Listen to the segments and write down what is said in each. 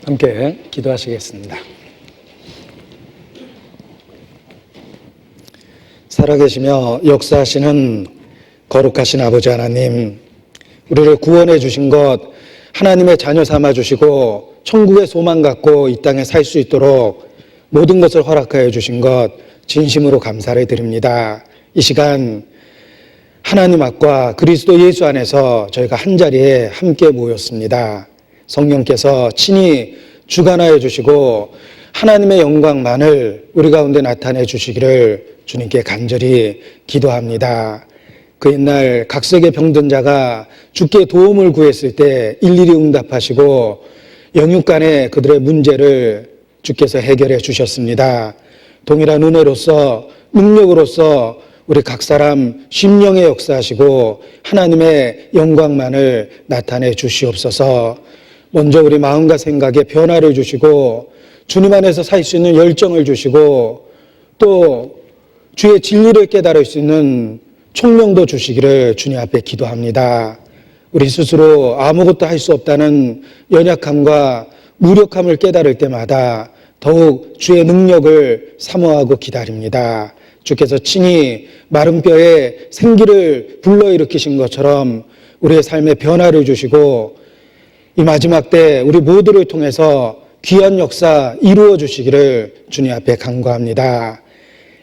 함께 기도하시겠습니다. 살아계시며 역사하시는 거룩하신 아버지 하나님, 우리를 구원해 주신 것 하나님의 자녀 삼아 주시고 천국의 소망 갖고 이 땅에 살 수 있도록 모든 것을 허락하여 주신 것 진심으로 감사를 드립니다. 이 시간 하나님 앞과 그리스도 예수 안에서 저희가 한자리에 함께 모였습니다. 성령께서 친히 주관하여 주시고 하나님의 영광만을 우리 가운데 나타내 주시기를 주님께 간절히 기도합니다. 그 옛날 각색의 병든 자가 주께 도움을 구했을 때 일일이 응답하시고 영육간에 그들의 문제를 주께서 해결해 주셨습니다. 동일한 은혜로서 능력으로서 우리 각 사람 심령에 역사하시고 하나님의 영광만을 나타내 주시옵소서. 먼저 우리 마음과 생각에 변화를 주시고 주님 안에서 살 수 있는 열정을 주시고 또 주의 진리를 깨달을 수 있는 총명도 주시기를 주님 앞에 기도합니다. 우리 스스로 아무것도 할 수 없다는 연약함과 무력함을 깨달을 때마다 더욱 주의 능력을 사모하고 기다립니다. 주께서 친히 마른 뼈에 생기를 불러일으키신 것처럼 우리의 삶에 변화를 주시고 이 마지막 때 우리 모두를 통해서 귀한 역사 이루어 주시기를 주님 앞에 간구합니다.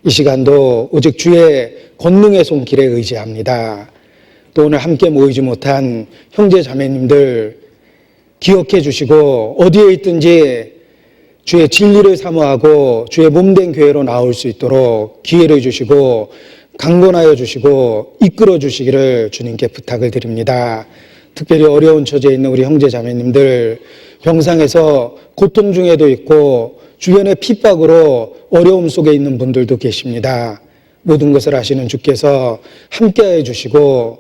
이 시간도 오직 주의 권능의 손길에 의지합니다. 또 오늘 함께 모이지 못한 형제 자매님들 기억해 주시고 어디에 있든지 주의 진리를 사모하고 주의 몸된 교회로 나올 수 있도록 기회를 주시고 강권하여 주시고 이끌어 주시기를 주님께 부탁을 드립니다. 특별히 어려운 처지에 있는 우리 형제 자매님들 병상에서 고통 중에도 있고 주변의 핍박으로 어려움 속에 있는 분들도 계십니다. 모든 것을 아시는 주께서 함께해 주시고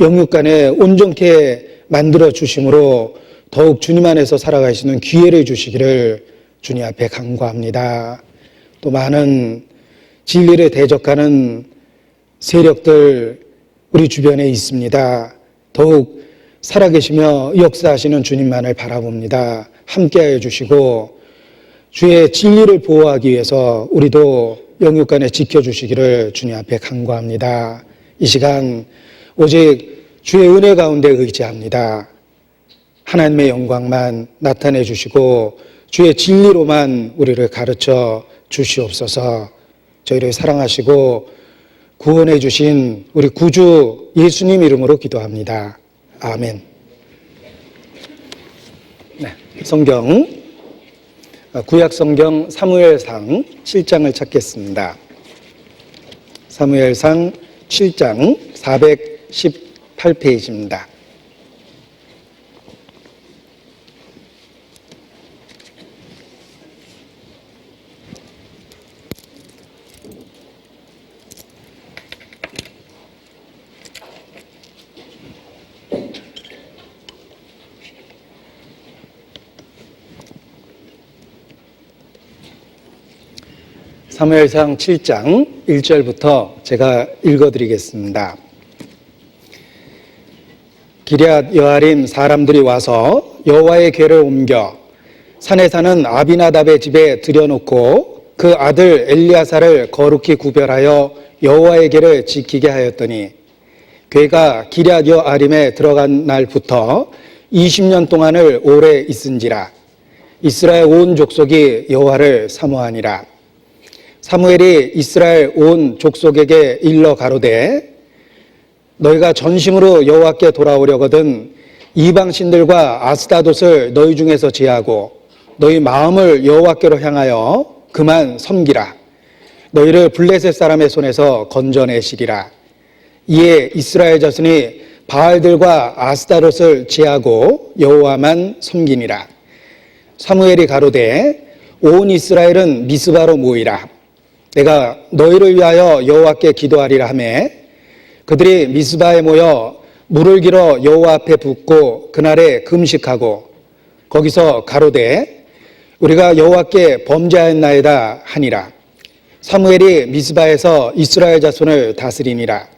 영육간에 온전케 만들어 주심으로 더욱 주님 안에서 살아갈 수 있는 기회를 주시기를 주님 앞에 간구합니다. 또 많은 진리를 대적하는 세력들 우리 주변에 있습니다. 더욱 살아계시며 역사하시는 주님만을 바라봅니다. 함께하여 주시고 주의 진리를 보호하기 위해서 우리도 영육간에 지켜주시기를 주님 앞에 간구합니다. 이 시간 오직 주의 은혜 가운데 의지합니다. 하나님의 영광만 나타내 주시고 주의 진리로만 우리를 가르쳐 주시옵소서. 저희를 사랑하시고 구원해 주신 우리 구주 예수님 이름으로 기도합니다. 아멘. 네, 성경 구약 성경 사무엘상 7장을 찾겠습니다. 사무엘상 7장 418페이지입니다. 사무엘상 7장 1절부터 제가 읽어드리겠습니다. 기럇 여아림 사람들이 와서 여호와의 궤를 옮겨 산에 사는 아비나답의 집에 들여놓고 그 아들 엘리야사를 거룩히 구별하여 여호와의 궤를 지키게 하였더니 궤가 기럇 여아림에 들어간 날부터 20년 동안을 오래 있은지라. 이스라엘 온 족속이 여호와를 사모하니라. 사무엘이 이스라엘 온 족속에게 일러 가로되 너희가 전심으로 여호와께 돌아오려거든 이방 신들과 아스타돛을 너희 중에서 제하고 너희 마음을 여호와께로 향하여 그만 섬기라. 너희를 블레셋 사람의 손에서 건져내시리라. 이에 이스라엘 자손이 바알들과 아스타돛을 제하고 여호와만 섬기니라. 사무엘이 가로되 온 이스라엘은 미스바로 모이라. 내가 너희를 위하여 여호와께 기도하리라 하매 그들이 미스바에 모여 물을 길어 여호와 앞에 붓고 그날에 금식하고 거기서 가로되 우리가 여호와께 범죄하였나이다 하니라. 사무엘이 미스바에서 이스라엘 자손을 다스리니라.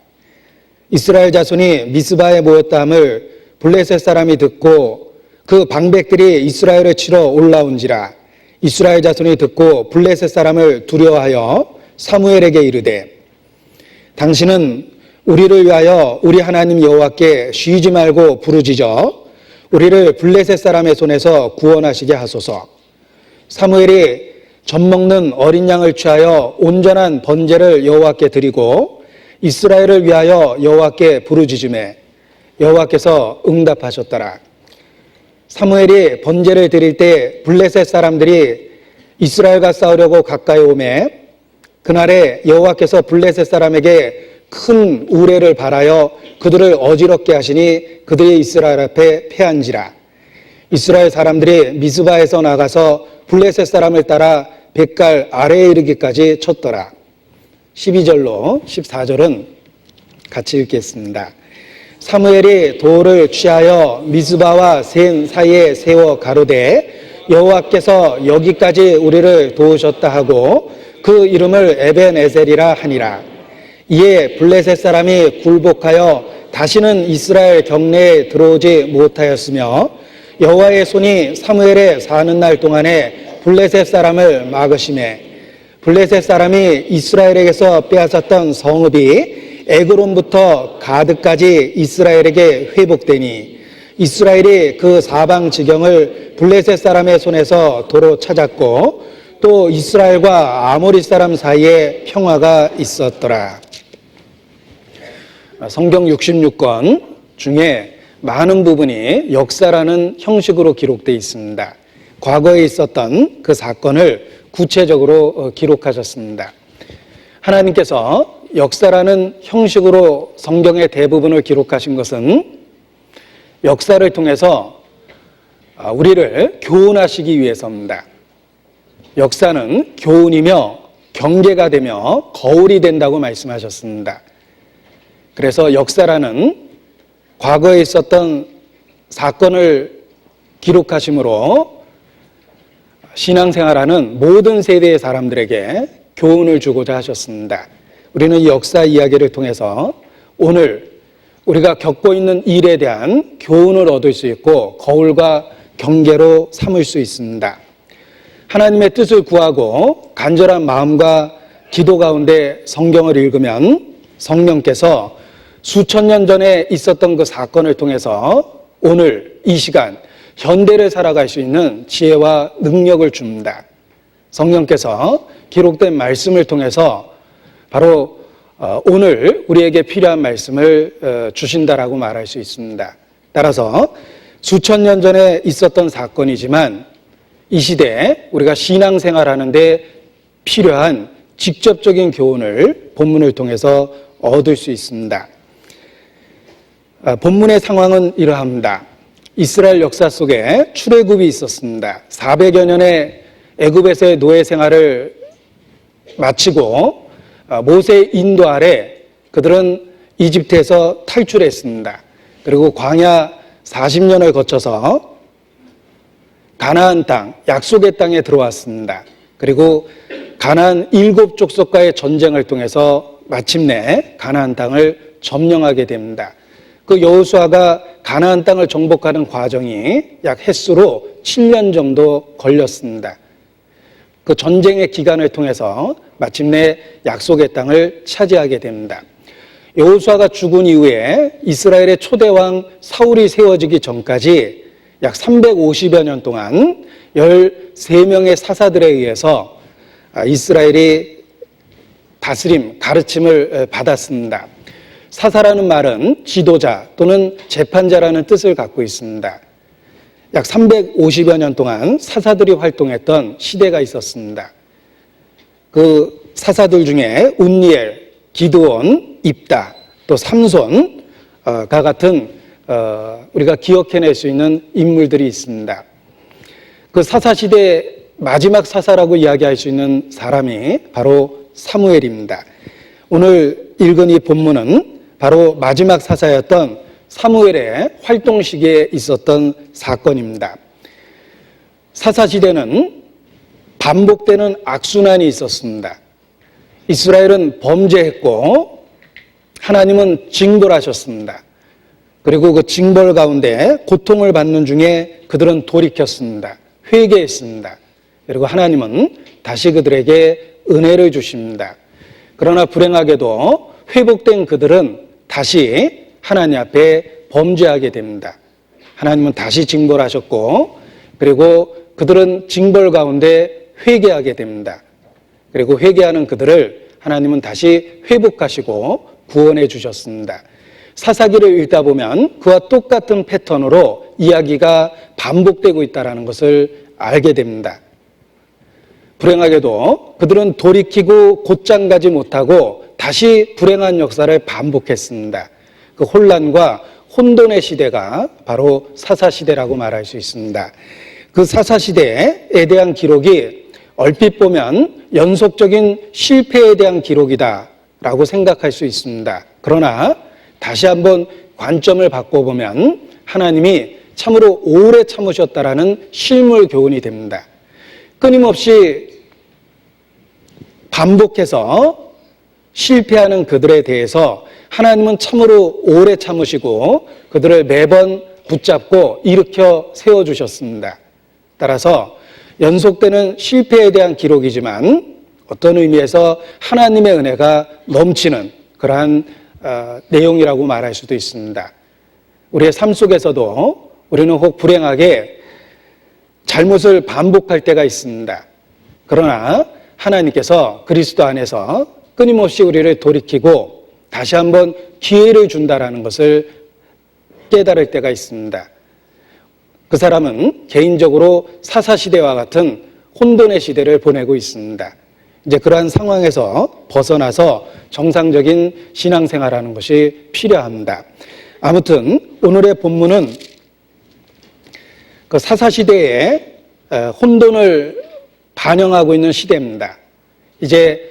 이스라엘 자손이 미스바에 모였다 함을 블레셋 사람이 듣고 그 방백들이 이스라엘을 치러 올라온지라. 이스라엘 자손이 듣고 블레셋 사람을 두려워하여 사무엘에게 이르되 당신은 우리를 위하여 우리 하나님 여호와께 쉬지 말고 부르짖어 우리를 블레셋 사람의 손에서 구원하시게 하소서. 사무엘이 젖먹는 어린 양을 취하여 온전한 번제를 여호와께 드리고 이스라엘을 위하여 여호와께 부르짖으매 여호와께서 응답하셨더라. 사무엘이 번제를 드릴 때 블레셋 사람들이 이스라엘과 싸우려고 가까이 오매 그날에 여호와께서 블레셋 사람에게 큰 우레를 발하여 그들을 어지럽게 하시니 그들이 이스라엘 앞에 패한지라. 이스라엘 사람들이 미스바에서 나가서 블레셋 사람을 따라 벳갈 아래에 이르기까지 쳤더라. 12절로 14절은 같이 읽겠습니다. 사무엘이 돌을 취하여 미스바와 센 사이에 세워 가로되 여호와께서 여기까지 우리를 도우셨다 하고 그 이름을 에벤에셀이라 하니라. 이에 블레셋 사람이 굴복하여 다시는 이스라엘 경내에 들어오지 못하였으며 여호와의 손이 사무엘의 사는 날 동안에 블레셋 사람을 막으시매 블레셋 사람이 이스라엘에게서 빼앗았던 성읍이 에그론부터 가드까지 이스라엘에게 회복되니 이스라엘이 그 사방 지경을 블레셋 사람의 손에서 도로 찾았고 또 이스라엘과 아모리 사람 사이에 평화가 있었더라. 성경 66권 중에 많은 부분이 역사라는 형식으로 기록되어 있습니다. 과거에 있었던 그 사건을 구체적으로 기록하셨습니다. 하나님께서 역사라는 형식으로 성경의 대부분을 기록하신 것은 역사를 통해서 우리를 교훈하시기 위해서입니다. 역사는 교훈이며 경계가 되며 거울이 된다고 말씀하셨습니다. 그래서 역사라는 과거에 있었던 사건을 기록하심으로 신앙생활하는 모든 세대의 사람들에게 교훈을 주고자 하셨습니다. 우리는 이 역사 이야기를 통해서 오늘 우리가 겪고 있는 일에 대한 교훈을 얻을 수 있고 거울과 경계로 삼을 수 있습니다. 하나님의 뜻을 구하고 간절한 마음과 기도 가운데 성경을 읽으면 성령께서 수천 년 전에 있었던 그 사건을 통해서 오늘 이 시간 현대를 살아갈 수 있는 지혜와 능력을 줍니다. 성령께서 기록된 말씀을 통해서 바로 오늘 우리에게 필요한 말씀을 주신다라고 말할 수 있습니다. 따라서 수천 년 전에 있었던 사건이지만 이 시대에 우리가 신앙생활하는데 필요한 직접적인 교훈을 본문을 통해서 얻을 수 있습니다. 본문의 상황은 이러합니다. 이스라엘 역사 속에 출애굽이 있었습니다. 400여 년의 애굽에서의 노예 생활을 마치고 모세의 인도 아래 그들은 이집트에서 탈출했습니다. 그리고 광야 40년을 거쳐서 가나안 땅, 약속의 땅에 들어왔습니다. 그리고 가나안 7족속과의 전쟁을 통해서 마침내 가나안 땅을 점령하게 됩니다. 그 여호수아가 가나안 땅을 정복하는 과정이 약 햇수로 7년 정도 걸렸습니다. 그 전쟁의 기간을 통해서 마침내 약속의 땅을 차지하게 됩니다. 여호수아가 죽은 이후에 이스라엘의 초대왕 사울이 세워지기 전까지 약 350여 년 동안 13명의 사사들에 의해서 이스라엘이 다스림, 가르침을 받았습니다. 사사라는 말은 지도자 또는 재판자라는 뜻을 갖고 있습니다. 약 350여 년 동안 사사들이 활동했던 시대가 있었습니다. 그 사사들 중에 운니엘, 기드온, 입다, 또 삼손과 같은 우리가 기억해낼 수 있는 인물들이 있습니다. 그 사사시대의 마지막 사사라고 이야기할 수 있는 사람이 바로 사무엘입니다. 오늘 읽은 이 본문은 바로 마지막 사사였던 사무엘의 활동 시기에 있었던 사건입니다. 사사시대는 반복되는 악순환이 있었습니다. 이스라엘은 범죄했고 하나님은 징벌하셨습니다. 그리고 그 징벌 가운데 고통을 받는 중에 그들은 돌이켰습니다. 회개했습니다. 그리고 하나님은 다시 그들에게 은혜를 주십니다. 그러나 불행하게도 회복된 그들은 다시 하나님 앞에 범죄하게 됩니다. 하나님은 다시 징벌하셨고, 그리고 그들은 징벌 가운데 회개하게 됩니다. 그리고 회개하는 그들을 하나님은 다시 회복하시고 구원해 주셨습니다. 사사기를 읽다 보면 그와 똑같은 패턴으로 이야기가 반복되고 있다는 것을 알게 됩니다. 불행하게도 그들은 돌이키고 곧장 가지 못하고 다시 불행한 역사를 반복했습니다. 그 혼란과 혼돈의 시대가 바로 사사시대라고 말할 수 있습니다. 그 사사시대에 대한 기록이 얼핏 보면 연속적인 실패에 대한 기록이다라고 생각할 수 있습니다. 그러나 다시 한번 관점을 바꿔보면 하나님이 참으로 오래 참으셨다라는 실물 교훈이 됩니다. 끊임없이 반복해서 실패하는 그들에 대해서 하나님은 참으로 오래 참으시고 그들을 매번 붙잡고 일으켜 세워주셨습니다. 따라서 연속되는 실패에 대한 기록이지만 어떤 의미에서 하나님의 은혜가 넘치는 그러한 내용이라고 말할 수도 있습니다. 우리의 삶 속에서도 우리는 혹 불행하게 잘못을 반복할 때가 있습니다. 그러나 하나님께서 그리스도 안에서 끊임없이 우리를 돌이키고 다시 한번 기회를 준다라는 것을 깨달을 때가 있습니다. 그 사람은 개인적으로 사사시대와 같은 혼돈의 시대를 보내고 있습니다. 이제 그러한 상황에서 벗어나서 정상적인 신앙생활하는 것이 필요합니다. 아무튼 오늘의 본문은 그 사사시대의 혼돈을 반영하고 있는 시대입니다. 이제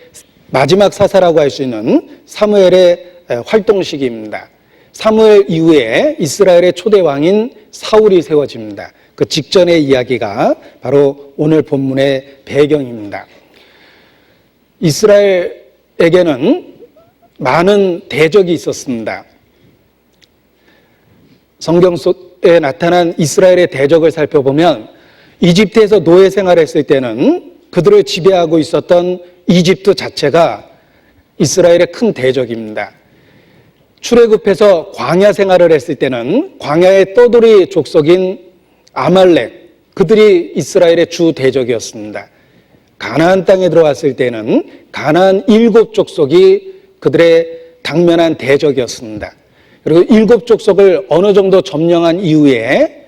마지막 사사라고 할 수 있는 사무엘의 활동 시기입니다. 사무엘 이후에 이스라엘의 초대 왕인 사울이 세워집니다. 그 직전의 이야기가 바로 오늘 본문의 배경입니다. 이스라엘에게는 많은 대적이 있었습니다. 성경 속에 나타난 이스라엘의 대적을 살펴보면 이집트에서 노예 생활했을 때는 그들을 지배하고 있었던 이집트 자체가 이스라엘의 큰 대적입니다. 출애굽해서 광야 생활을 했을 때는 광야의 떠돌이 족속인 아말렉, 그들이 이스라엘의 주 대적이었습니다. 가나안 땅에 들어왔을 때는 가나안 7족속이 그들의 당면한 대적이었습니다. 그리고 7족속을 어느 정도 점령한 이후에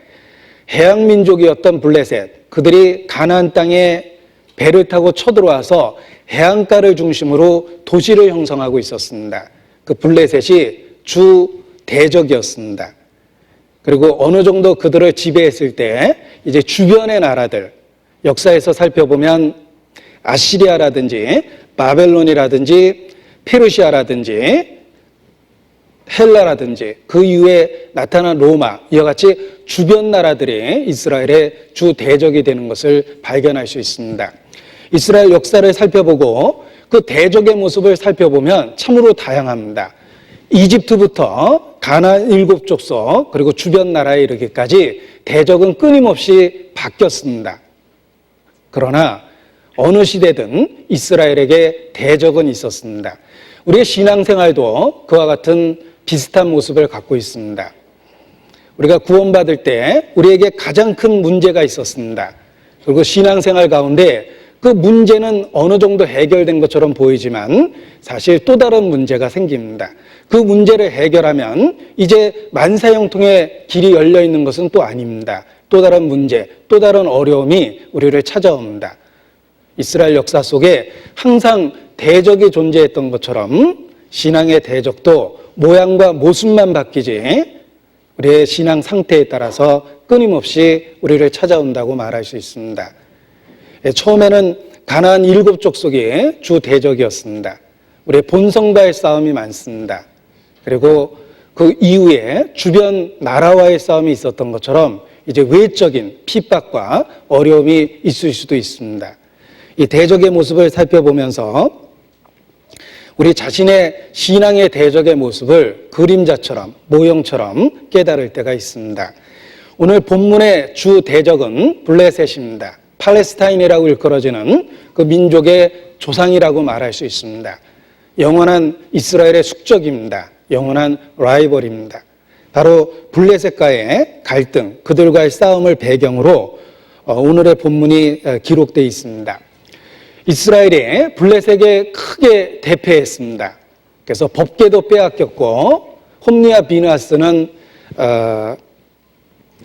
해양민족이었던 블레셋, 그들이 가나안 땅에 배를 타고 쳐들어와서 해안가를 중심으로 도시를 형성하고 있었습니다. 그 블레셋이 주 대적이었습니다. 그리고 어느 정도 그들을 지배했을 때 이제 주변의 나라들, 역사에서 살펴보면 아시리아라든지 바벨론이라든지 페르시아라든지 헬라라든지 그 이후에 나타난 로마, 이와 같이 주변 나라들이 이스라엘의 주 대적이 되는 것을 발견할 수 있습니다. 이스라엘 역사를 살펴보고 그 대적의 모습을 살펴보면 참으로 다양합니다. 이집트부터 가나안 7족속 그리고 주변 나라에 이르기까지 대적은 끊임없이 바뀌었습니다. 그러나 어느 시대든 이스라엘에게 대적은 있었습니다. 우리의 신앙생활도 그와 같은 비슷한 모습을 갖고 있습니다. 우리가 구원받을 때 우리에게 가장 큰 문제가 있었습니다. 그리고 신앙생활 가운데 그 문제는 어느 정도 해결된 것처럼 보이지만 사실 또 다른 문제가 생깁니다. 그 문제를 해결하면 이제 만사형통의 길이 열려 있는 것은 또 아닙니다. 또 다른 문제, 또 다른 어려움이 우리를 찾아옵니다. 이스라엘 역사 속에 항상 대적이 존재했던 것처럼 신앙의 대적도 모양과 모습만 바뀌지 우리의 신앙 상태에 따라서 끊임없이 우리를 찾아온다고 말할 수 있습니다. 처음에는 가나안 7족속이 주 대적이었습니다. 우리의 본성과의 싸움이 많습니다. 그리고 그 이후에 주변 나라와의 싸움이 있었던 것처럼 이제 외적인 핍박과 어려움이 있을 수도 있습니다. 이 대적의 모습을 살펴보면서 우리 자신의 신앙의 대적의 모습을 그림자처럼, 모형처럼 깨달을 때가 있습니다. 오늘 본문의 주 대적은 블레셋입니다. 팔레스타인이라고 일컬어지는 그 민족의 조상이라고 말할 수 있습니다. 영원한 이스라엘의 숙적입니다. 영원한 라이벌입니다. 바로 블레셋과의 갈등, 그들과의 싸움을 배경으로 오늘의 본문이 기록되어 있습니다. 이스라엘이 블레셋에 크게 대패했습니다. 그래서 법궤도 빼앗겼고 홈리와 비느하스는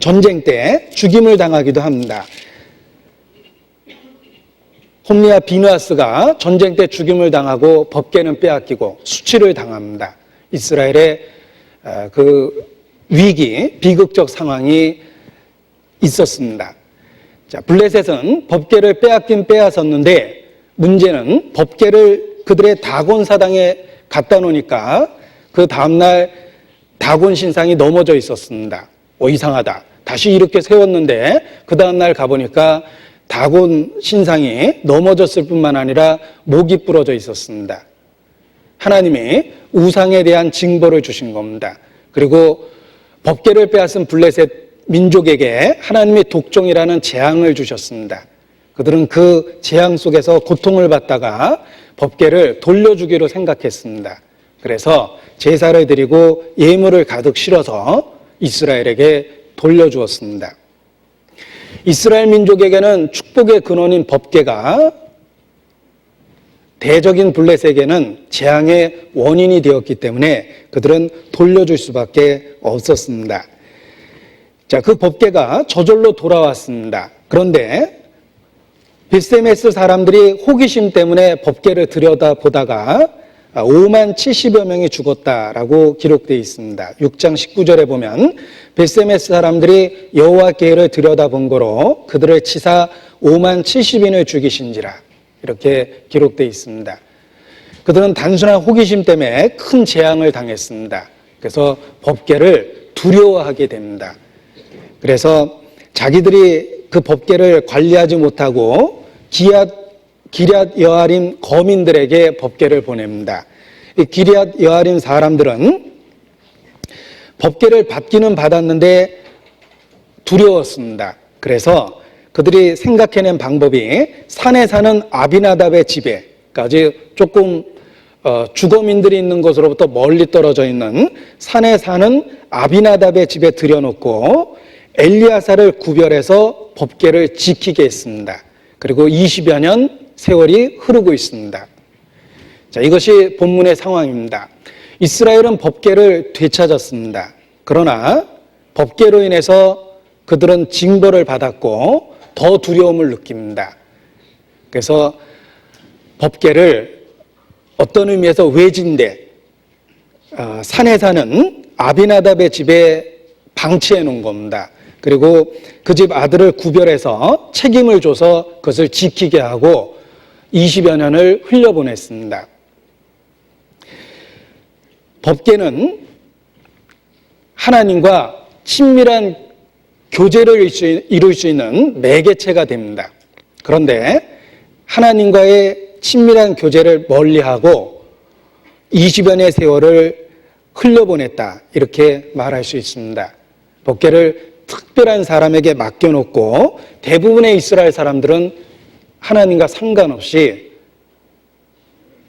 전쟁 때 죽임을 당하기도 합니다. 홈리와 비느하스가 전쟁 때 죽임을 당하고 법궤는 빼앗기고 수치를 당합니다. 이스라엘의 그 위기, 비극적 상황이 있었습니다. 자, 블레셋은 법궤를 빼앗긴 빼앗았는데 문제는 법궤를 그들의 다곤 사당에 갖다 놓으니까 그 다음날 다곤 신상이 넘어져 있었습니다. 이상하다. 다시 이렇게 세웠는데 그 다음날 가보니까 다곤 신상이 넘어졌을 뿐만 아니라 목이 부러져 있었습니다. 하나님이 우상에 대한 징벌을 주신 겁니다. 그리고 법궤를 빼앗은 블레셋 민족에게 하나님의 독종이라는 재앙을 주셨습니다. 그들은 그 재앙 속에서 고통을 받다가 법궤를 돌려주기로 생각했습니다. 그래서 제사를 드리고 예물을 가득 실어서 이스라엘에게 돌려주었습니다. 이스라엘 민족에게는 축복의 근원인 법궤가 대적인 블레셋에게는 재앙의 원인이 되었기 때문에 그들은 돌려줄 수밖에 없었습니다. 자, 그 법궤가 저절로 돌아왔습니다. 그런데 벳세메스 사람들이 호기심 때문에 법궤를 들여다보다가 5만 70여 명이 죽었다라고 기록되어 있습니다. 6장 19절에 보면 벳세메스 사람들이 여호와께를 들여다본 거로 그들을 치사 5만 70인을 죽이신지라 이렇게 기록되어 있습니다. 그들은 단순한 호기심 때문에 큰 재앙을 당했습니다. 그래서 법궤를 두려워하게 됩니다. 그래서 자기들이 그 법궤를 관리하지 못하고 기럇 여아림 거민들에게 법궤를 보냅니다. 이 기럇 여아림 사람들은 법궤를 받기는 받았는데 두려웠습니다. 그래서 그들이 생각해낸 방법이 산에 사는 아비나답의 집에, 아주 조금 주거민들이 있는 곳으로부터 멀리 떨어져 있는 산에 사는 아비나답의 집에 들여놓고 엘리야사를 구별해서 법궤를 지키게 했습니다. 그리고 20여 년 세월이 흐르고 있습니다. 자, 이것이 본문의 상황입니다. 이스라엘은 법궤를 되찾았습니다. 그러나 법궤로 인해서 그들은 징벌을 받았고 더 두려움을 느낍니다. 그래서 법궤를 어떤 의미에서 외진데 산에 사는 아비나답의 집에 방치해 놓은 겁니다. 그리고 그 집 아들을 구별해서 책임을 줘서 그것을 지키게 하고 20여 년을 흘려보냈습니다. 법궤는 하나님과 친밀한 교제를 이룰 수 있는 매개체가 됩니다. 그런데 하나님과의 친밀한 교제를 멀리하고 20여 년의 세월을 흘려보냈다 이렇게 말할 수 있습니다. 법궤를 특별한 사람에게 맡겨놓고 대부분의 이스라엘 사람들은 하나님과 상관없이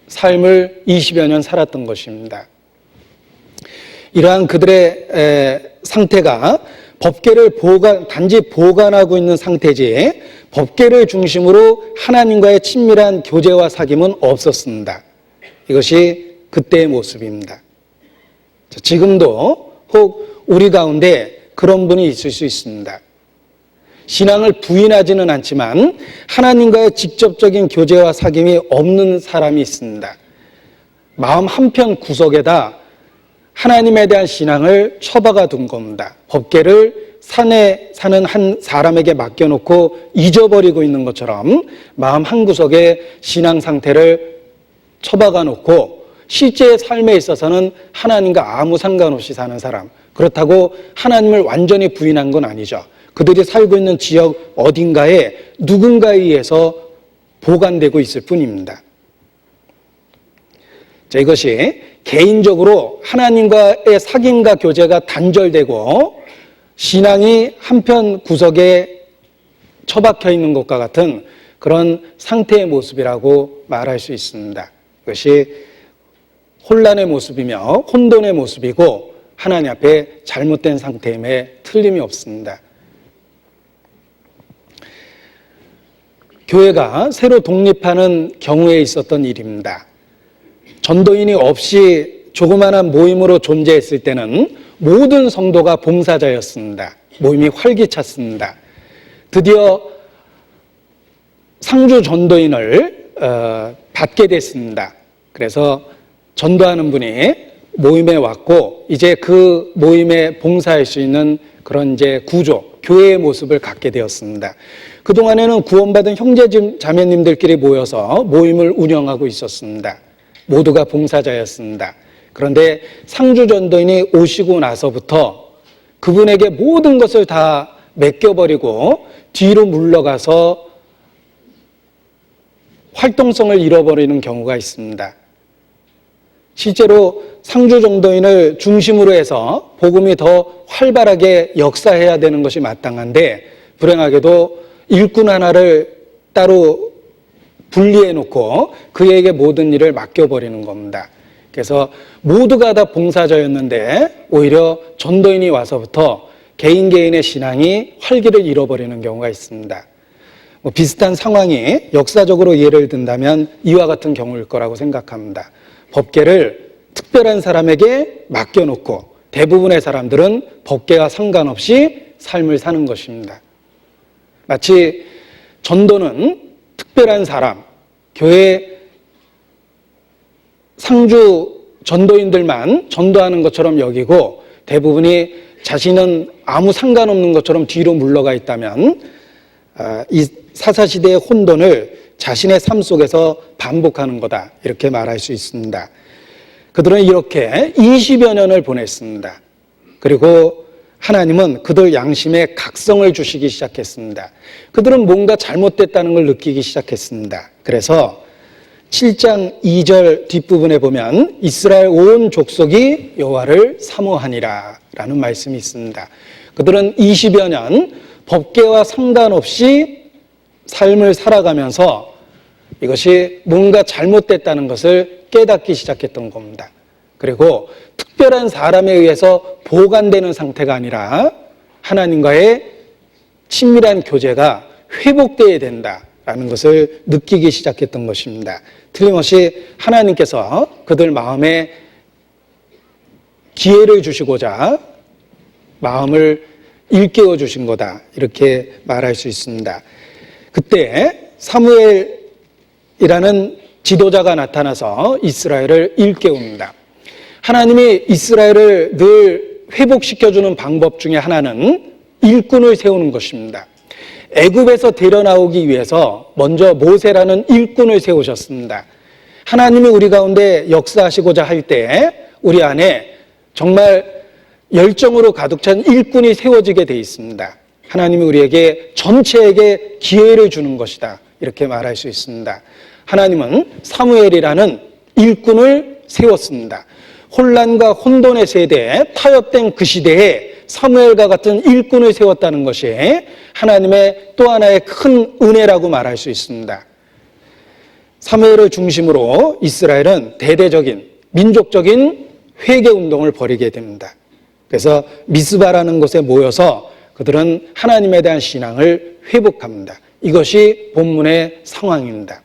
삶을 20여 년 살았던 것입니다. 이러한 그들의 상태가 법궤를 단지 보관하고 있는 상태지 법궤를 중심으로 하나님과의 친밀한 교제와 사귐은 없었습니다. 이것이 그때의 모습입니다. 지금도 혹 우리 가운데 그런 분이 있을 수 있습니다. 신앙을 부인하지는 않지만 하나님과의 직접적인 교제와 사귐이 없는 사람이 있습니다. 마음 한편 구석에다 하나님에 대한 신앙을 처박아 둔 겁니다. 법궤를 산에 사는 한 사람에게 맡겨놓고 잊어버리고 있는 것처럼 마음 한구석에 신앙 상태를 처박아 놓고 실제의 삶에 있어서는 하나님과 아무 상관없이 사는 사람, 그렇다고 하나님을 완전히 부인한 건 아니죠. 그들이 살고 있는 지역 어딘가에 누군가에 의해서 보관되고 있을 뿐입니다. 자, 이것이 개인적으로 하나님과의 사귐과 교제가 단절되고 신앙이 한편 구석에 처박혀 있는 것과 같은 그런 상태의 모습이라고 말할 수 있습니다. 이것이 혼란의 모습이며 혼돈의 모습이고 하나님 앞에 잘못된 상태임에 틀림이 없습니다. 교회가 새로 독립하는 경우에 있었던 일입니다. 전도인이 없이 조그마한 모임으로 존재했을 때는 모든 성도가 봉사자였습니다. 모임이 활기찼습니다. 드디어 상주 전도인을 받게 됐습니다. 그래서 전도하는 분이 모임에 왔고 이제 그 모임에 봉사할 수 있는 그런 이제 구조, 교회의 모습을 갖게 되었습니다. 그동안에는 구원받은 형제 자매님들끼리 모여서 모임을 운영하고 있었습니다. 모두가 봉사자였습니다. 그런데 상주 전도인이 오시고 나서부터 그분에게 모든 것을 다 맡겨버리고 뒤로 물러가서 활동성을 잃어버리는 경우가 있습니다. 실제로 상주 전도인을 중심으로 해서 복음이 더 활발하게 역사해야 되는 것이 마땅한데 불행하게도 일꾼 하나를 따로 분리해 놓고 그에게 모든 일을 맡겨버리는 겁니다. 그래서 모두가 다 봉사자였는데 오히려 전도인이 와서부터 개인의 신앙이 활기를 잃어버리는 경우가 있습니다. 비슷한 상황이 역사적으로 예를 든다면 이와 같은 경우일 거라고 생각합니다. 법계를 특별한 사람에게 맡겨놓고 대부분의 사람들은 법계와 상관없이 삶을 사는 것입니다. 마치 전도는 특별한 사람, 교회 상주 전도인들만 전도하는 것처럼 여기고 대부분이 자신은 아무 상관없는 것처럼 뒤로 물러가 있다면 이 사사시대의 혼돈을 자신의 삶 속에서 반복하는 거다 이렇게 말할 수 있습니다. 그들은 이렇게 20여 년을 보냈습니다. 그리고 하나님은 그들 양심에 각성을 주시기 시작했습니다. 그들은 뭔가 잘못됐다는 걸 느끼기 시작했습니다. 그래서 7장 2절 뒷부분에 보면 이스라엘 온 족속이 여호와를 사모하니라 라는 말씀이 있습니다. 그들은 20여 년 법계와 상관없이 삶을 살아가면서 이것이 뭔가 잘못됐다는 것을 깨닫기 시작했던 겁니다. 그리고 특별한 사람에 의해서 보관되는 상태가 아니라 하나님과의 친밀한 교제가 회복되어야 된다라는 것을 느끼기 시작했던 것입니다. 틀림없이 하나님께서 그들 마음에 기회를 주시고자 마음을 일깨워 주신 거다 이렇게 말할 수 있습니다. 그때 사무엘이라는 지도자가 나타나서 이스라엘을 일깨웁니다. 하나님이 이스라엘을 늘 회복시켜주는 방법 중에 하나는 일꾼을 세우는 것입니다. 애굽에서 데려나오기 위해서 먼저 모세라는 일꾼을 세우셨습니다. 하나님이 우리 가운데 역사하시고자 할 때 우리 안에 정말 열정으로 가득 찬 일꾼이 세워지게 돼 있습니다. 하나님이 우리에게 전체에게 기회를 주는 것이다 이렇게 말할 수 있습니다. 하나님은 사무엘이라는 일꾼을 세웠습니다. 혼란과 혼돈의 세대에 타협된 그 시대에 사무엘과 같은 일꾼을 세웠다는 것이 하나님의 또 하나의 큰 은혜라고 말할 수 있습니다. 사무엘을 중심으로 이스라엘은 대대적인 민족적인 회개운동을 벌이게 됩니다. 그래서 미스바라는 곳에 모여서 그들은 하나님에 대한 신앙을 회복합니다. 이것이 본문의 상황입니다.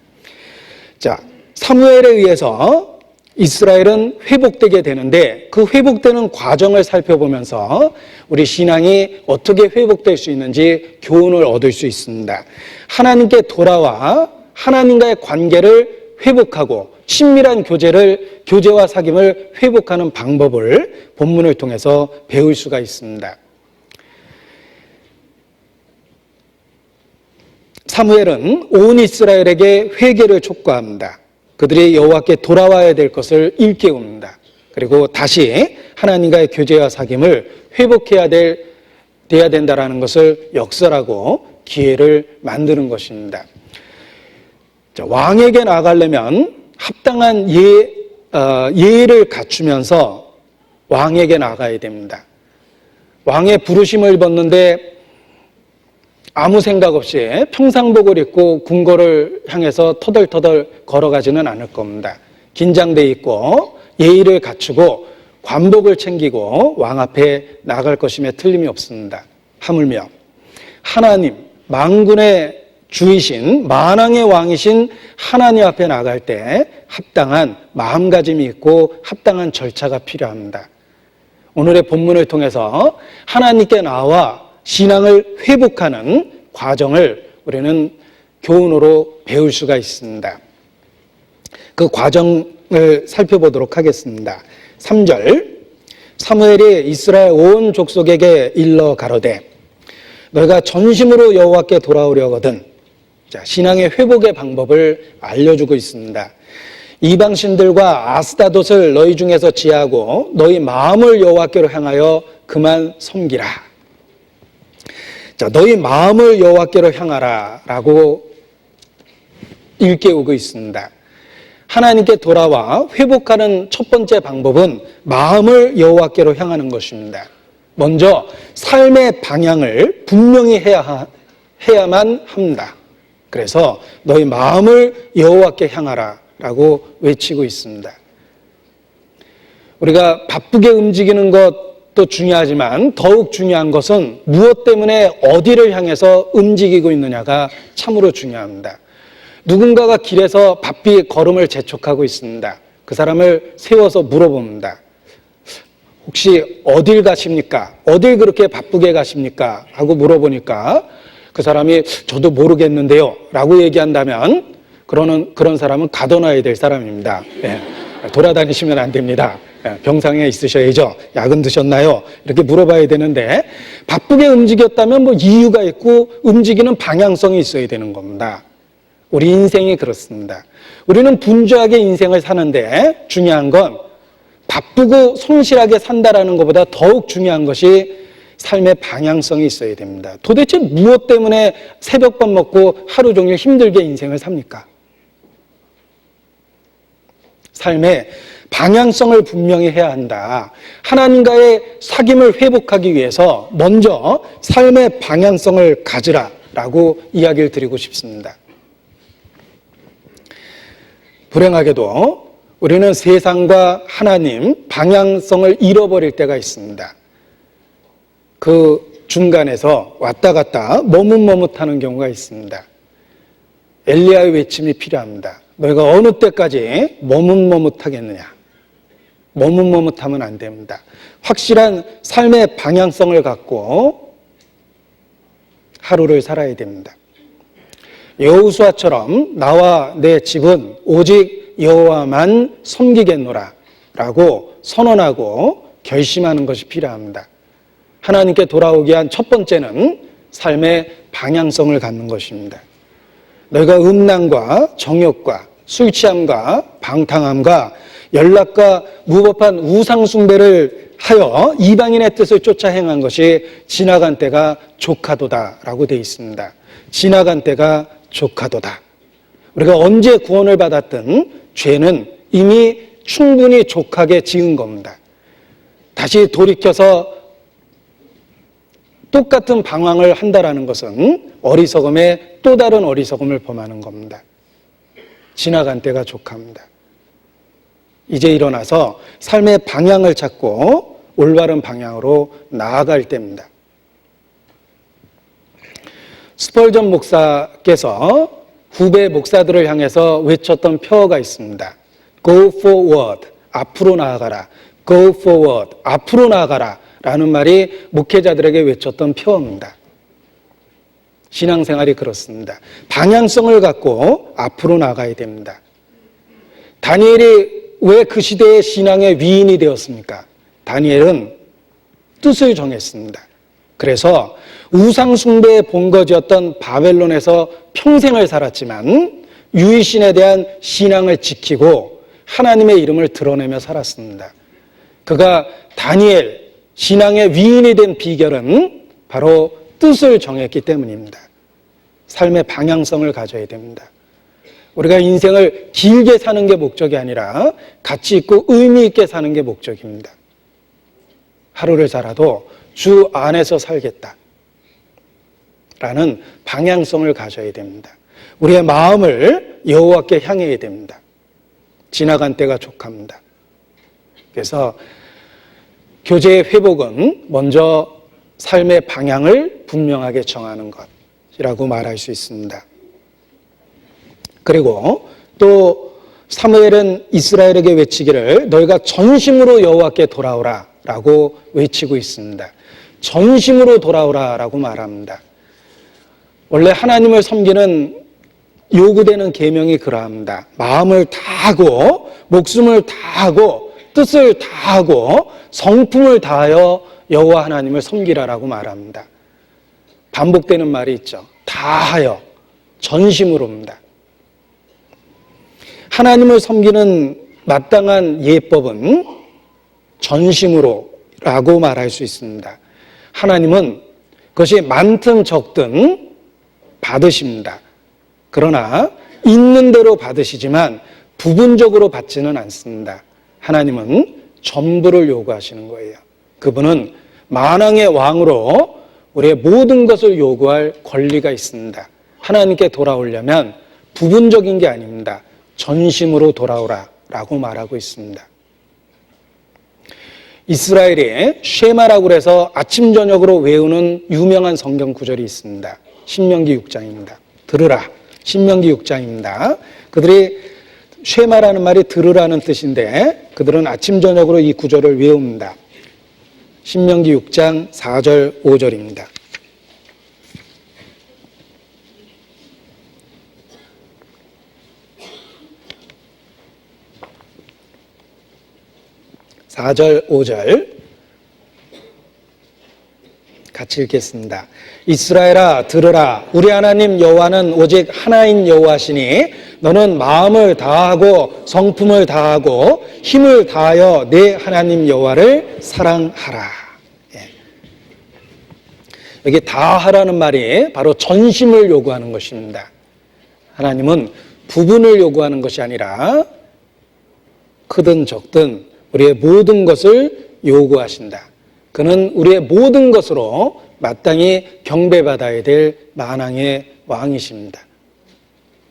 자, 사무엘에 의해서 이스라엘은 회복되게 되는데 그 회복되는 과정을 살펴보면서 우리 신앙이 어떻게 회복될 수 있는지 교훈을 얻을 수 있습니다. 하나님께 돌아와 하나님과의 관계를 회복하고 친밀한 교제와 사귐을 회복하는 방법을 본문을 통해서 배울 수가 있습니다. 사무엘은 온 이스라엘에게 회개를 촉구합니다. 그들이 여호와께 돌아와야 될 것을 일깨웁니다. 그리고 다시 하나님과의 교제와 사귐을 회복해야 돼야 된다라는 것을 역설하고 기회를 만드는 것입니다. 자, 왕에게 나아가려면 합당한 예의를 갖추면서 왕에게 나가야 됩니다. 왕의 부르심을 받는데 아무 생각 없이 평상복을 입고 궁궐을 향해서 터덜터덜 걸어가지는 않을 겁니다. 긴장돼 있고 예의를 갖추고 관복을 챙기고 왕 앞에 나갈 것임에 틀림이 없습니다. 하물며 하나님, 만군의 주이신 만왕의 왕이신 하나님 앞에 나갈 때 합당한 마음가짐이 있고 합당한 절차가 필요합니다. 오늘의 본문을 통해서 하나님께 나와 신앙을 회복하는 과정을 우리는 교훈으로 배울 수가 있습니다. 그 과정을 살펴보도록 하겠습니다. 3절, 사무엘이 이스라엘 온 족속에게 일러 가로되 너희가 전심으로 여호와께 돌아오려거든. 자, 신앙의 회복의 방법을 알려주고 있습니다. 이방신들과 아스타돛을 너희 중에서 제하고 너희 마음을 여호와께로 향하여 그만 섬기라. 자, 너희 마음을 여호와께로 향하라 라고 일깨우고 있습니다. 하나님께 돌아와 회복하는 첫 번째 방법은 마음을 여호와께로 향하는 것입니다. 먼저 삶의 방향을 분명히 해야만 합니다. 그래서 너희 마음을 여호와께 향하라 라고 외치고 있습니다. 우리가 바쁘게 움직이는 것도 중요하지만 더욱 중요한 것은 무엇 때문에 어디를 향해서 움직이고 있느냐가 참으로 중요합니다. 누군가가 길에서 바삐 걸음을 재촉하고 있습니다. 그 사람을 세워서 물어봅니다. 혹시 어딜 가십니까? 어딜 그렇게 바쁘게 가십니까? 하고 물어보니까 그 사람이 저도 모르겠는데요 라고 얘기한다면 그런 사람은 가둬놔야 될 사람입니다. 네. 돌아다니시면 안 됩니다. 병상에 있으셔야죠. 약은 드셨나요? 이렇게 물어봐야 되는데 바쁘게 움직였다면 뭐 이유가 있고 움직이는 방향성이 있어야 되는 겁니다. 우리 인생이 그렇습니다. 우리는 분주하게 인생을 사는데 중요한 건 바쁘고 성실하게 산다라는 것보다 더욱 중요한 것이 삶의 방향성이 있어야 됩니다. 도대체 무엇 때문에 새벽밥 먹고 하루 종일 힘들게 인생을 삽니까? 삶의 방향성을 분명히 해야 한다. 하나님과의 사귐을 회복하기 위해서 먼저 삶의 방향성을 가지라라고 이야기를 드리고 싶습니다. 불행하게도 우리는 세상과 하나님 방향성을 잃어버릴 때가 있습니다. 그 중간에서 왔다 갔다 머뭇머뭇하는 경우가 있습니다. 엘리야의 외침이 필요합니다. 너희가 어느 때까지 머뭇머뭇하겠느냐? 머뭇머뭇하면 안 됩니다. 확실한 삶의 방향성을 갖고 하루를 살아야 됩니다. 여호수아처럼 나와 내 집은 오직 여호와만 섬기겠노라 라고 선언하고 결심하는 것이 필요합니다. 하나님께 돌아오기 위한 첫 번째는 삶의 방향성을 갖는 것입니다. 너희가 음란과 정욕과 술 취함과 방탕함과 연락과 무법한 우상 숭배를 하여 이방인의 뜻을 쫓아 행한 것이 지나간 때가 족하도다라고 되어 있습니다. 지나간 때가 족하도다. 우리가 언제 구원을 받았든 죄는 이미 충분히 족하게 지은 겁니다. 다시 돌이켜서 똑같은 방황을 한다라는 것은 어리석음에 또 다른 어리석음을 범하는 겁니다. 지나간 때가 족합니다. 이제 일어나서 삶의 방향을 찾고 올바른 방향으로 나아갈 때입니다. 스펄전 목사께서 후배 목사들을 향해서 외쳤던 표어가 있습니다. Go forward, 앞으로 나아가라. Go forward, 앞으로 나아가라 라는 말이 목회자들에게 외쳤던 표어입니다. 신앙생활이 그렇습니다. 방향성을 갖고 앞으로 나가야 됩니다. 다니엘이 왜 그 시대의 신앙의 위인이 되었습니까? 다니엘은 뜻을 정했습니다. 그래서 우상숭배의 본거지였던 바벨론에서 평생을 살았지만 유일신에 대한 신앙을 지키고 하나님의 이름을 드러내며 살았습니다. 그가 다니엘, 신앙의 위인이 된 비결은 바로 뜻을 정했기 때문입니다. 삶의 방향성을 가져야 됩니다. 우리가 인생을 길게 사는 게 목적이 아니라 가치 있고 의미 있게 사는 게 목적입니다. 하루를 살아도 주 안에서 살겠다 라는 방향성을 가져야 됩니다. 우리의 마음을 여호와께 향해야 됩니다. 지나간 때가 족합니다. 그래서 교제의 회복은 먼저 삶의 방향을 분명하게 정하는 것이라고 말할 수 있습니다. 그리고 또 사무엘은 이스라엘에게 외치기를 너희가 전심으로 여호와께 돌아오라 라고 외치고 있습니다. 전심으로 돌아오라 라고 말합니다. 원래 하나님을 섬기는 요구되는 계명이 그러합니다. 마음을 다하고 목숨을 다하고 뜻을 다하고 성품을 다하여 여호와 하나님을 섬기라라고 말합니다. 반복되는 말이 있죠. 다하여 전심으로입니다. 하나님을 섬기는 마땅한 예법은 전심으로라고 말할 수 있습니다. 하나님은 그것이 많든 적든 받으십니다. 그러나 있는 대로 받으시지만 부분적으로 받지는 않습니다. 하나님은 전부를 요구하시는 거예요. 그분은 만왕의 왕으로 우리의 모든 것을 요구할 권리가 있습니다. 하나님께 돌아오려면 부분적인 게 아닙니다. 전심으로 돌아오라 라고 말하고 있습니다. 이스라엘이 쉐마라고 해서 아침 저녁으로 외우는 유명한 성경 구절이 있습니다. 신명기 6장입니다. 들으라. 신명기 6장입니다. 그들이 쉐마라는 말이 들으라는 뜻인데 그들은 아침 저녁으로 이 구절을 외웁니다. 신명기 6장 4절 5절입니다. (4절) (5절) 같이 읽겠습니다. 이스라엘아 들으라. 우리 하나님 여호와는 오직 하나인 여호와시니 너는 마음을 다하고 성품을 다하고 힘을 다하여 내 하나님 여호와를 사랑하라. 여기 다하라는 말이 바로 전심을 요구하는 것입니다. 하나님은 부분을 요구하는 것이 아니라 크든 적든 우리의 모든 것을 요구하신다. 그는 우리의 모든 것으로 마땅히 경배받아야 될 만왕의 왕이십니다.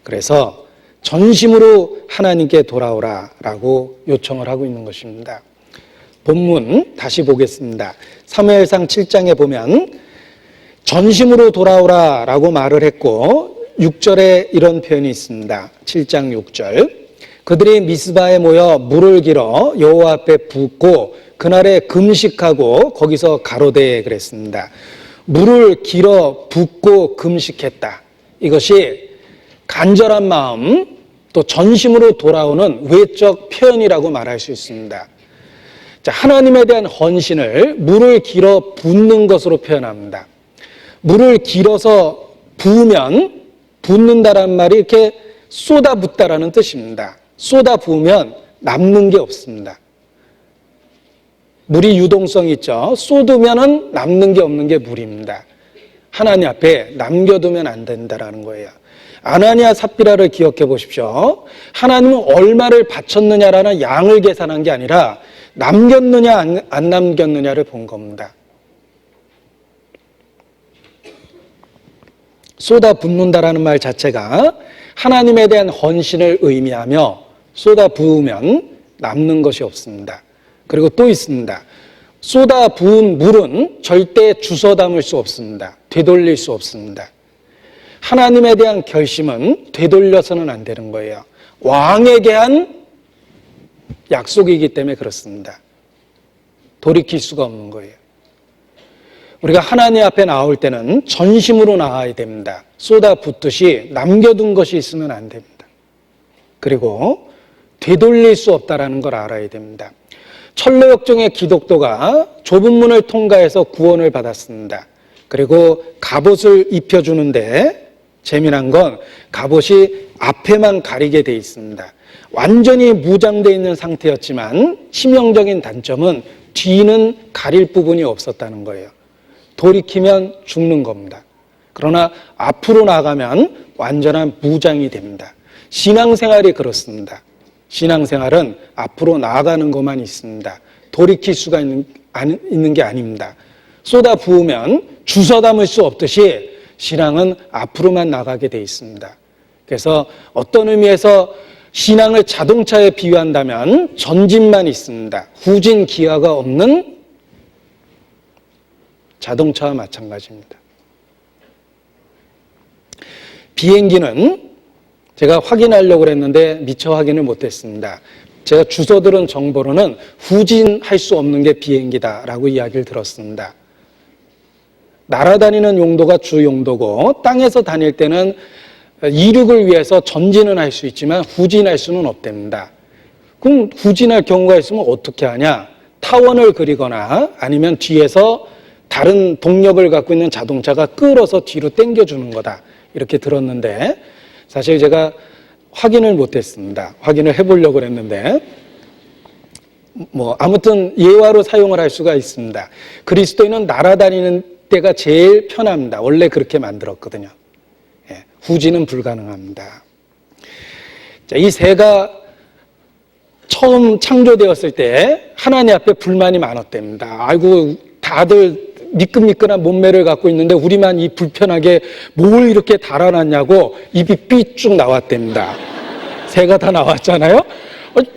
그래서 전심으로 하나님께 돌아오라라고 요청을 하고 있는 것입니다. 본문 다시 보겠습니다. 사무엘상 7장에 보면 전심으로 돌아오라라고 말을 했고 6절에 이런 표현이 있습니다. 7장 6절. 그들이 미스바에 모여 물을 길어 여호와 앞에 붓고 그날에 금식하고 거기서 가로되 그랬습니다. 물을 길어 붓고 금식했다. 이것이 간절한 마음 또 전심으로 돌아오는 외적 표현이라고 말할 수 있습니다. 자, 하나님에 대한 헌신을 물을 길어 붓는 것으로 표현합니다. 물을 길어서 부으면 붓는다라는 말이 이렇게 쏟아붓다라는 뜻입니다. 쏟아 부으면 남는 게 없습니다. 물이 유동성이 있죠. 쏟으면은 남는 게 없는 게 물입니다. 하나님 앞에 남겨두면 안 된다라는 거예요. 아나니아 삽비라를 기억해 보십시오. 하나님은 얼마를 바쳤느냐라는 양을 계산한 게 아니라 남겼느냐 안 남겼느냐를 본 겁니다. 쏟아 붓는다라는 말 자체가 하나님에 대한 헌신을 의미하며 쏟아 부으면 남는 것이 없습니다. 그리고 또 있습니다. 쏟아 부은 물은 절대 주워 담을 수 없습니다. 되돌릴 수 없습니다. 하나님에 대한 결심은 되돌려서는 안 되는 거예요. 왕에게 한 약속이기 때문에 그렇습니다. 돌이킬 수가 없는 거예요. 우리가 하나님 앞에 나올 때는 전심으로 나와야 됩니다. 쏟아 붓듯이 남겨둔 것이 있으면 안 됩니다. 그리고 되돌릴 수 없다는 걸 알아야 됩니다. 철로역정의 기독도가 좁은 문을 통과해서 구원을 받았습니다. 그리고 갑옷을 입혀주는데 재미난 건 갑옷이 앞에만 가리게 돼 있습니다. 완전히 무장되어 있는 상태였지만 치명적인 단점은 뒤는 가릴 부분이 없었다는 거예요. 돌이키면 죽는 겁니다. 그러나 앞으로 나가면 완전한 무장이 됩니다. 신앙생활이 그렇습니다. 신앙생활은 앞으로 나아가는 것만 있습니다. 돌이킬 수가 있는 게 아닙니다. 쏟아 부으면 주워 담을 수 없듯이 신앙은 앞으로만 나가게 돼 있습니다. 그래서 어떤 의미에서 신앙을 자동차에 비유한다면 전진만 있습니다. 후진 기아가 없는 자동차와 마찬가지입니다. 비행기는 제가 확인하려고 했는데 미처 확인을 못했습니다. 제가 주워 들은 정보로는 후진할 수 없는 게 비행기다라고 이야기를 들었습니다. 날아다니는 용도가 주 용도고 땅에서 다닐 때는 이륙을 위해서 전진은 할 수 있지만 후진할 수는 없답니다. 그럼 후진할 경우가 있으면 어떻게 하냐? 타원을 그리거나 아니면 뒤에서 다른 동력을 갖고 있는 자동차가 끌어서 뒤로 당겨주는 거다. 이렇게 들었는데 사실 제가 확인을 못했습니다. 확인을 해보려고 했는데 아무튼 예화로 사용을 할 수가 있습니다. 그리스도인은 날아다니는 때가 제일 편합니다. 원래 그렇게 만들었거든요. 후진은 불가능합니다. 자, 이 새가 처음 창조되었을 때 하나님 앞에 불만이 많았답니다. 아이고 다들 미끈미끈한 몸매를 갖고 있는데 우리만 이 불편하게 뭘 이렇게 달아놨냐고 입이 삐쭉 나왔답니다. 새가 다 나왔잖아요.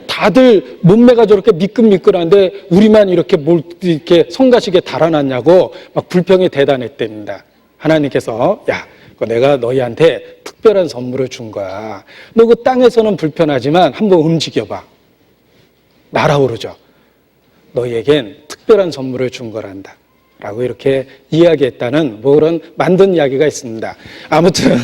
다들 몸매가 저렇게 미끈미끈한데 우리만 이렇게 뭘 이렇게 성가시게 달아놨냐고 막 불평이 대단했답니다. 하나님께서 야, 내가 너희한테 특별한 선물을 준 거야. 너 그 땅에서는 불편하지만 한번 움직여봐. 날아오르죠. 너희에겐 특별한 선물을 준 거란다. 라고 이렇게 이야기했다는 그런 만든 이야기가 있습니다. 아무튼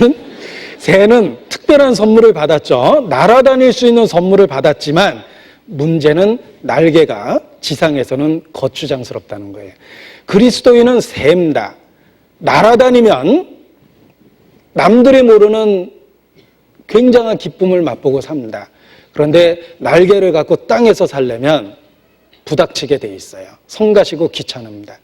새는 특별한 선물을 받았죠. 날아다닐 수 있는 선물을 받았지만 문제는 날개가 지상에서는 거추장스럽다는 거예요. 그리스도인은 새입니다. 날아다니면 남들이 모르는 굉장한 기쁨을 맛보고 삽니다. 그런데 날개를 갖고 땅에서 살려면 부닥치게 돼 있어요. 성가시고 귀찮습니다.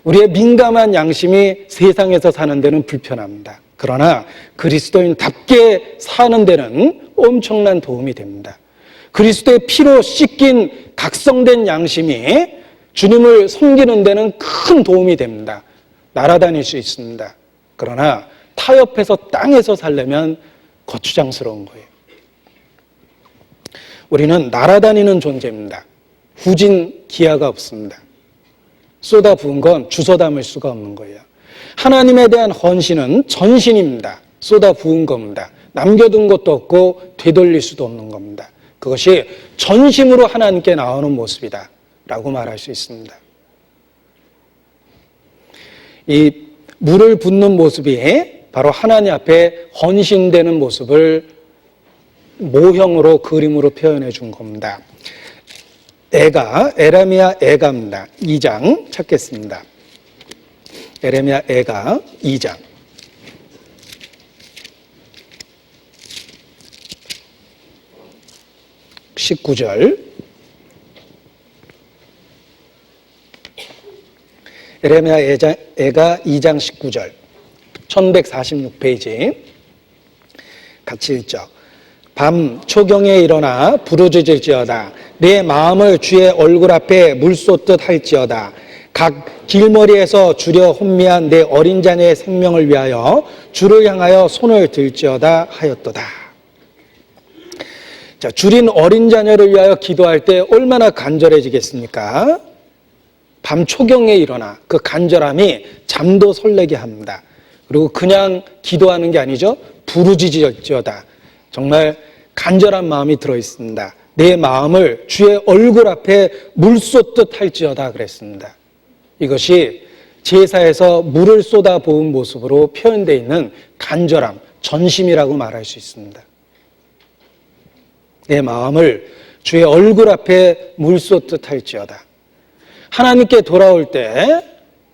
우리의 민감한 양심이 세상에서 사는 데는 불편합니다. 그러나 그리스도인답게 사는 데는 엄청난 도움이 됩니다. 그리스도의 피로 씻긴 각성된 양심이 주님을 섬기는 데는 큰 도움이 됩니다. 날아다닐 수 있습니다. 그러나 타협해서 땅에서 살려면 거추장스러운 거예요. 우리는 날아다니는 존재입니다. 후진 기아가 없습니다. 쏟아 부은 건 주워 담을 수가 없는 거예요. 하나님에 대한 헌신은 전신입니다. 쏟아 부은 겁니다. 남겨둔 것도 없고 되돌릴 수도 없는 겁니다. 그것이 전심으로 하나님께 나오는 모습이다 라고 말할 수 있습니다. 이 물을 붓는 모습이 바로 하나님 앞에 헌신되는 모습을 모형으로 그림으로 표현해 준 겁니다. 에레미야 애가입니다. 2장 찾겠습니다. 에레미야 애가 2장 19절. 에레미야 애가 2장 19절 1146페이지 같이 읽죠. 밤 초경에 일어나 부르짖을지어다. 내 마음을 주의 얼굴 앞에 물 쏟듯 할지어다. 각 길머리에서 주려 혼미한 내 어린 자녀의 생명을 위하여 주를 향하여 손을 들지어다 하였도다. 자, 줄인 어린 자녀를 위하여 기도할 때 얼마나 간절해지겠습니까? 밤 초경에 일어나 그 간절함이 잠도 설레게 합니다. 그리고 그냥 기도하는 게 아니죠. 부르짖을지어다. 정말 간절한 마음이 들어있습니다. 내 마음을 주의 얼굴 앞에 물 쏟듯 할지어다 그랬습니다. 이것이 제사에서 물을 쏟아 부은 모습으로 표현되어 있는 간절함, 전심이라고 말할 수 있습니다. 내 마음을 주의 얼굴 앞에 물 쏟듯 할지어다. 하나님께 돌아올 때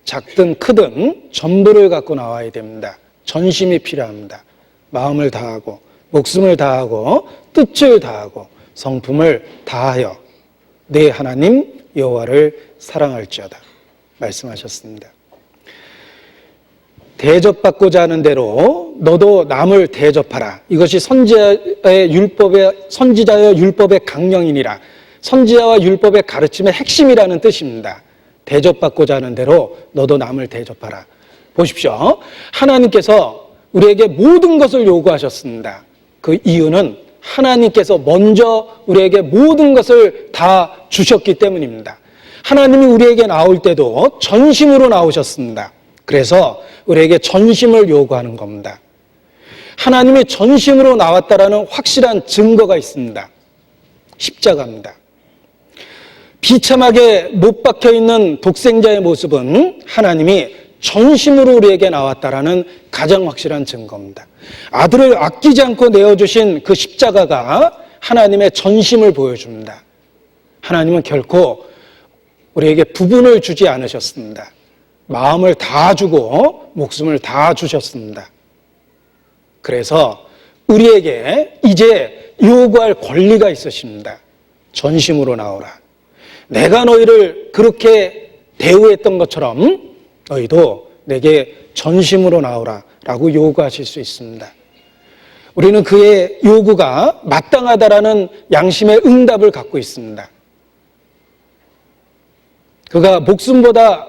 작든 크든 전부를 갖고 나와야 됩니다. 전심이 필요합니다. 마음을 다하고 목숨을 다하고 뜻을 다하고 성품을 다하여 내 하나님 여호와를 사랑할지어다 말씀하셨습니다. 대접받고자 하는 대로 너도 남을 대접하라. 이것이 선지자의 율법의 강령이니라. 선지자와 율법의 가르침의 핵심이라는 뜻입니다. 대접받고자 하는 대로 너도 남을 대접하라. 보십시오. 하나님께서 우리에게 모든 것을 요구하셨습니다. 그 이유는 하나님께서 먼저 우리에게 모든 것을 다 주셨기 때문입니다. 하나님이 우리에게 나올 때도 전심으로 나오셨습니다. 그래서 우리에게 전심을 요구하는 겁니다. 하나님이 전심으로 나왔다라는 확실한 증거가 있습니다. 십자가입니다. 비참하게 못 박혀 있는 독생자의 모습은 하나님이 전심으로 우리에게 나왔다라는 가장 확실한 증거입니다. 아들을 아끼지 않고 내어주신 그 십자가가 하나님의 전심을 보여줍니다. 하나님은 결코 우리에게 부분을 주지 않으셨습니다. 마음을 다 주고 목숨을 다 주셨습니다. 그래서 우리에게 이제 요구할 권리가 있으십니다. 전심으로 나오라. 내가 너희를 그렇게 대우했던 것처럼 너희도 내게 전심으로 나오라 라고 요구하실 수 있습니다. 우리는 그의 요구가 마땅하다라는 양심의 응답을 갖고 있습니다. 그가 목숨보다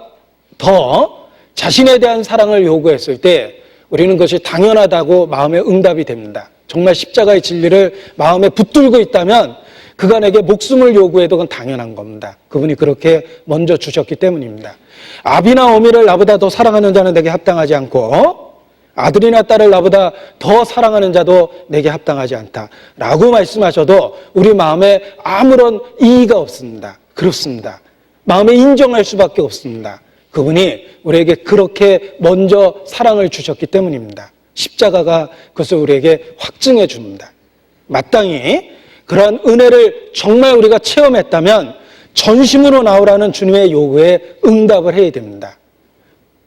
더 자신에 대한 사랑을 요구했을 때 우리는 그것이 당연하다고 마음의 응답이 됩니다. 정말 십자가의 진리를 마음에 붙들고 있다면 그가 내게 목숨을 요구해도 그건 당연한 겁니다. 그분이 그렇게 먼저 주셨기 때문입니다. 아비나 어미를 나보다 더 사랑하는 자는 내게 합당하지 않고 아들이나 딸을 나보다 더 사랑하는 자도 내게 합당하지 않다라고 말씀하셔도 우리 마음에 아무런 이의가 없습니다. 그렇습니다. 마음에 인정할 수밖에 없습니다. 그분이 우리에게 그렇게 먼저 사랑을 주셨기 때문입니다. 십자가가 그것을 우리에게 확증해 줍니다. 마땅히 그러한 은혜를 정말 우리가 체험했다면 전심으로 나오라는 주님의 요구에 응답을 해야 됩니다.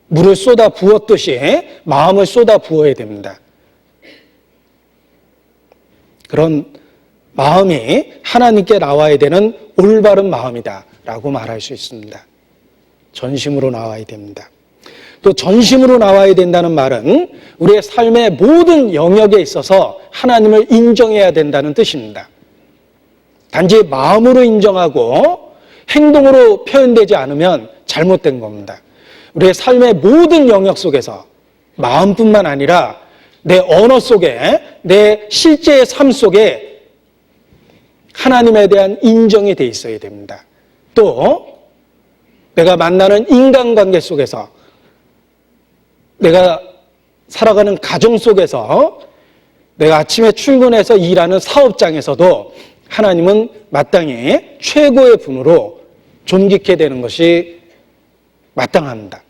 물을 쏟아 부었듯이 마음을 쏟아 부어야 됩니다. 그런 마음이 하나님께 나와야 되는 올바른 마음이다 라고 말할 수 있습니다. 전심으로 나와야 됩니다. 또 전심으로 나와야 된다는 말은 우리의 삶의 모든 영역에 있어서 하나님을 인정해야 된다는 뜻입니다. 단지 마음으로 인정하고 행동으로 표현되지 않으면 잘못된 겁니다. 우리의 삶의 모든 영역 속에서 마음뿐만 아니라 내 언어 속에, 내 실제의 삶 속에 하나님에 대한 인정이 돼 있어야 됩니다. 또 내가 만나는 인간관계 속에서, 내가 살아가는 가정 속에서, 내가 아침에 출근해서 일하는 사업장에서도 하나님은 마땅히 최고의 분으로 존귀케 되는 것이 마땅합니다.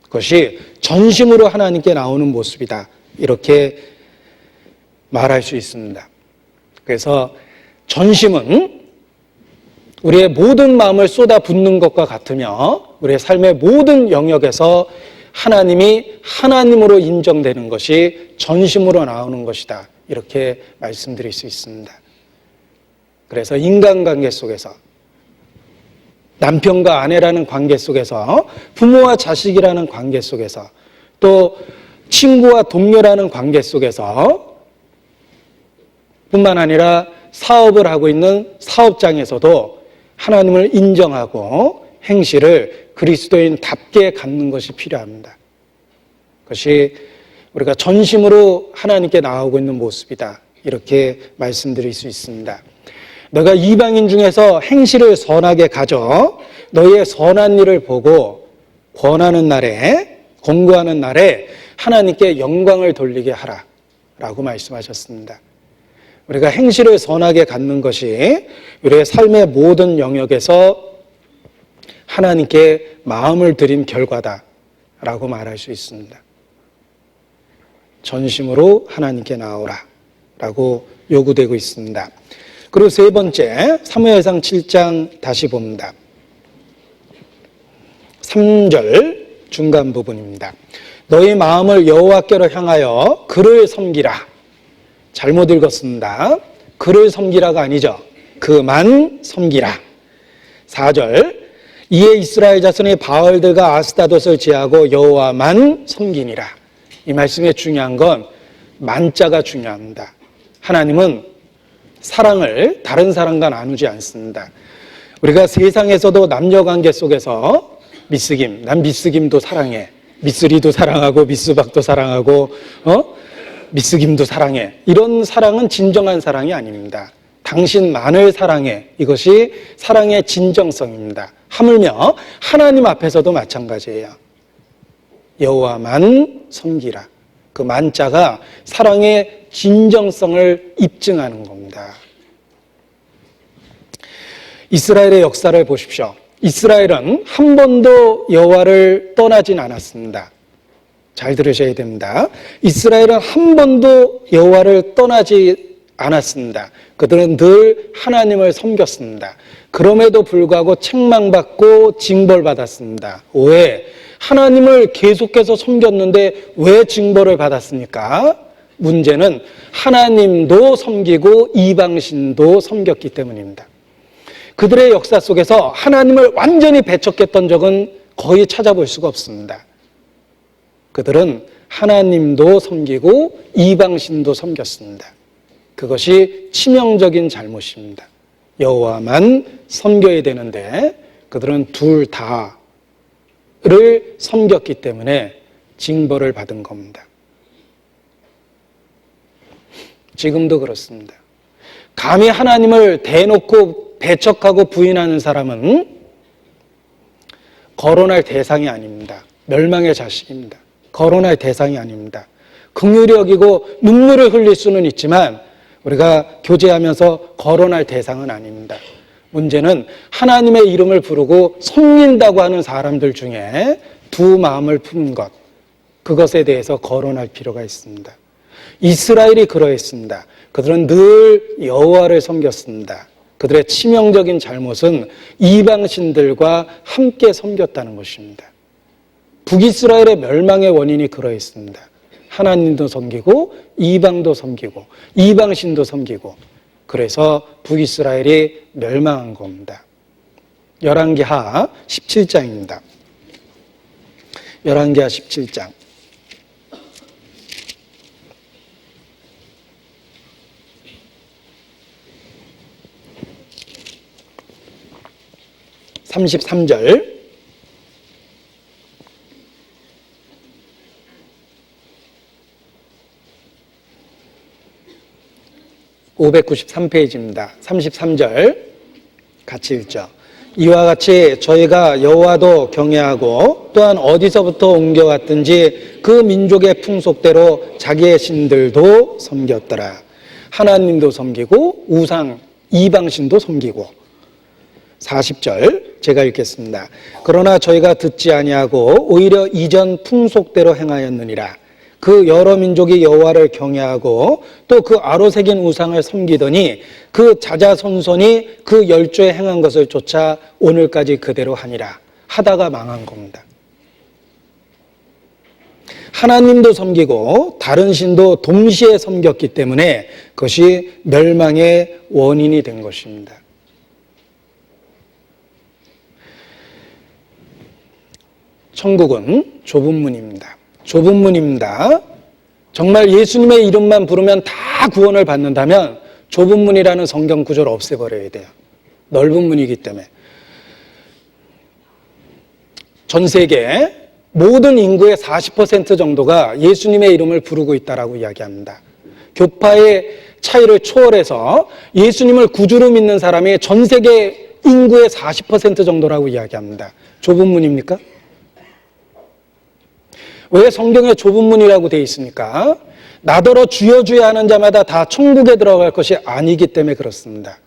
그것이 전심으로 하나님께 나오는 모습이다. 이렇게 말할 수 있습니다. 그래서 전심은 우리의 모든 마음을 쏟아붓는 것과 같으며 우리의 삶의 모든 영역에서 하나님이 하나님으로 인정되는 것이 전심으로 나오는 것이다. 이렇게 말씀드릴 수 있습니다. 그래서 인간관계 속에서, 남편과 아내라는 관계 속에서, 부모와 자식이라는 관계 속에서, 또 친구와 동료라는 관계 속에서 뿐만 아니라 사업을 하고 있는 사업장에서도 하나님을 인정하고 행실을 그리스도인답게 갖는 것이 필요합니다. 그것이 우리가 전심으로 하나님께 나아오고 있는 모습이다. 이렇게 말씀드릴 수 있습니다. 너가 이방인 중에서 행실을 선하게 가져 너희의 선한 일을 보고 권하는 날에, 권고하는 날에 하나님께 영광을 돌리게 하라 라고 말씀하셨습니다. 우리가 행실을 선하게 갖는 것이 우리의 삶의 모든 영역에서 하나님께 마음을 드린 결과다라고 말할 수 있습니다. 전심으로 하나님께 나오라 라고 요구되고 있습니다. 그리고 세 번째, 사무엘상 7장 다시 봅니다. 3절 중간 부분입니다. 너희 마음을 여호와께로 향하여 그를 섬기라. 잘못 읽었습니다. 그를 섬기라가 아니죠. 그만 섬기라. 4절, 이에 이스라엘 자손이 바알들과 아스타돛을 제하고 여호와만 섬기니라. 이 말씀의 중요한 건 만자가 중요합니다. 하나님은 사랑을 다른 사람과 나누지 않습니다. 우리가 세상에서도 남녀관계 속에서 미스김, 난 미스김도 사랑해, 미쓰리도 사랑하고 미스박도 사랑하고 미스김도 사랑해, 이런 사랑은 진정한 사랑이 아닙니다. 당신만을 사랑해, 이것이 사랑의 진정성입니다. 하물며 하나님 앞에서도 마찬가지예요. 여호와만 섬기라. 그 만자가 사랑의 진정성을 입증하는 겁니다. 이스라엘의 역사를 보십시오. 이스라엘은 한 번도 여호와를 떠나진 않았습니다. 잘 들으셔야 됩니다. 이스라엘은 한 번도 여호와를 떠나지 않았습니다. 그들은 늘 하나님을 섬겼습니다. 그럼에도 불구하고 책망받고 징벌받았습니다. 왜? 하나님을 계속해서 섬겼는데 왜 징벌을 받았습니까? 문제는 하나님도 섬기고 이방신도 섬겼기 때문입니다. 그들의 역사 속에서 하나님을 완전히 배척했던 적은 거의 찾아볼 수가 없습니다. 그들은 하나님도 섬기고 이방신도 섬겼습니다. 그것이 치명적인 잘못입니다. 여호와만 섬겨야 되는데 그들은 둘 다를 섬겼기 때문에 징벌을 받은 겁니다. 지금도 그렇습니다. 감히 하나님을 대놓고 배척하고 부인하는 사람은 거론할 대상이 아닙니다. 멸망의 자식입니다. 거론할 대상이 아닙니다. 긍휼히 여기고 눈물을 흘릴 수는 있지만 우리가 교제하면서 거론할 대상은 아닙니다. 문제는 하나님의 이름을 부르고 섬긴다고 하는 사람들 중에 두 마음을 품은 것, 그것에 대해서 거론할 필요가 있습니다. 이스라엘이 그러했습니다. 그들은 늘 여호와를 섬겼습니다. 그들의 치명적인 잘못은 이방신들과 함께 섬겼다는 것입니다. 북이스라엘의 멸망의 원인이 그러했습니다. 하나님도 섬기고 이방도 섬기고 이방신도 섬기고, 그래서 북이스라엘이 멸망한 겁니다. 열왕기하 17장입니다. 열왕기하 17장. (33절) 593페이지입니다. 33절 같이 읽죠. 이와 같이 저희가 여호와도 경외하고 또한 어디서부터 옮겨왔든지 그 민족의 풍속대로 자기의 신들도 섬겼더라. 하나님도 섬기고 우상 이방신도 섬기고. 40절 제가 읽겠습니다. 그러나 저희가 듣지 아니하고 오히려 이전 풍속대로 행하였느니라. 그 여러 민족이 여호와를 경외하고 또 그 아로 새긴 우상을 섬기더니 그 자자손손이 그 열조에 행한 것을 쫓아 오늘까지 그대로 하니라. 하다가 망한 겁니다. 하나님도 섬기고 다른 신도 동시에 섬겼기 때문에 그것이 멸망의 원인이 된 것입니다. 천국은 좁은 문입니다. 좁은 문입니다. 정말 예수님의 이름만 부르면 다 구원을 받는다면 좁은 문이라는 성경 구조를 없애버려야 돼요. 넓은 문이기 때문에. 전 세계 모든 인구의 40% 정도가 예수님의 이름을 부르고 있다라고 이야기합니다. 교파의 차이를 초월해서 예수님을 구주로 믿는 사람이 전 세계 인구의 40% 정도라고 이야기합니다. 좁은 문입니까? 왜 성경에 좁은 문이라고 되어 있습니까? 나더러 주여 주여 하는 자마다 다 천국에 들어갈 것이 아니기 때문에 그렇습니다.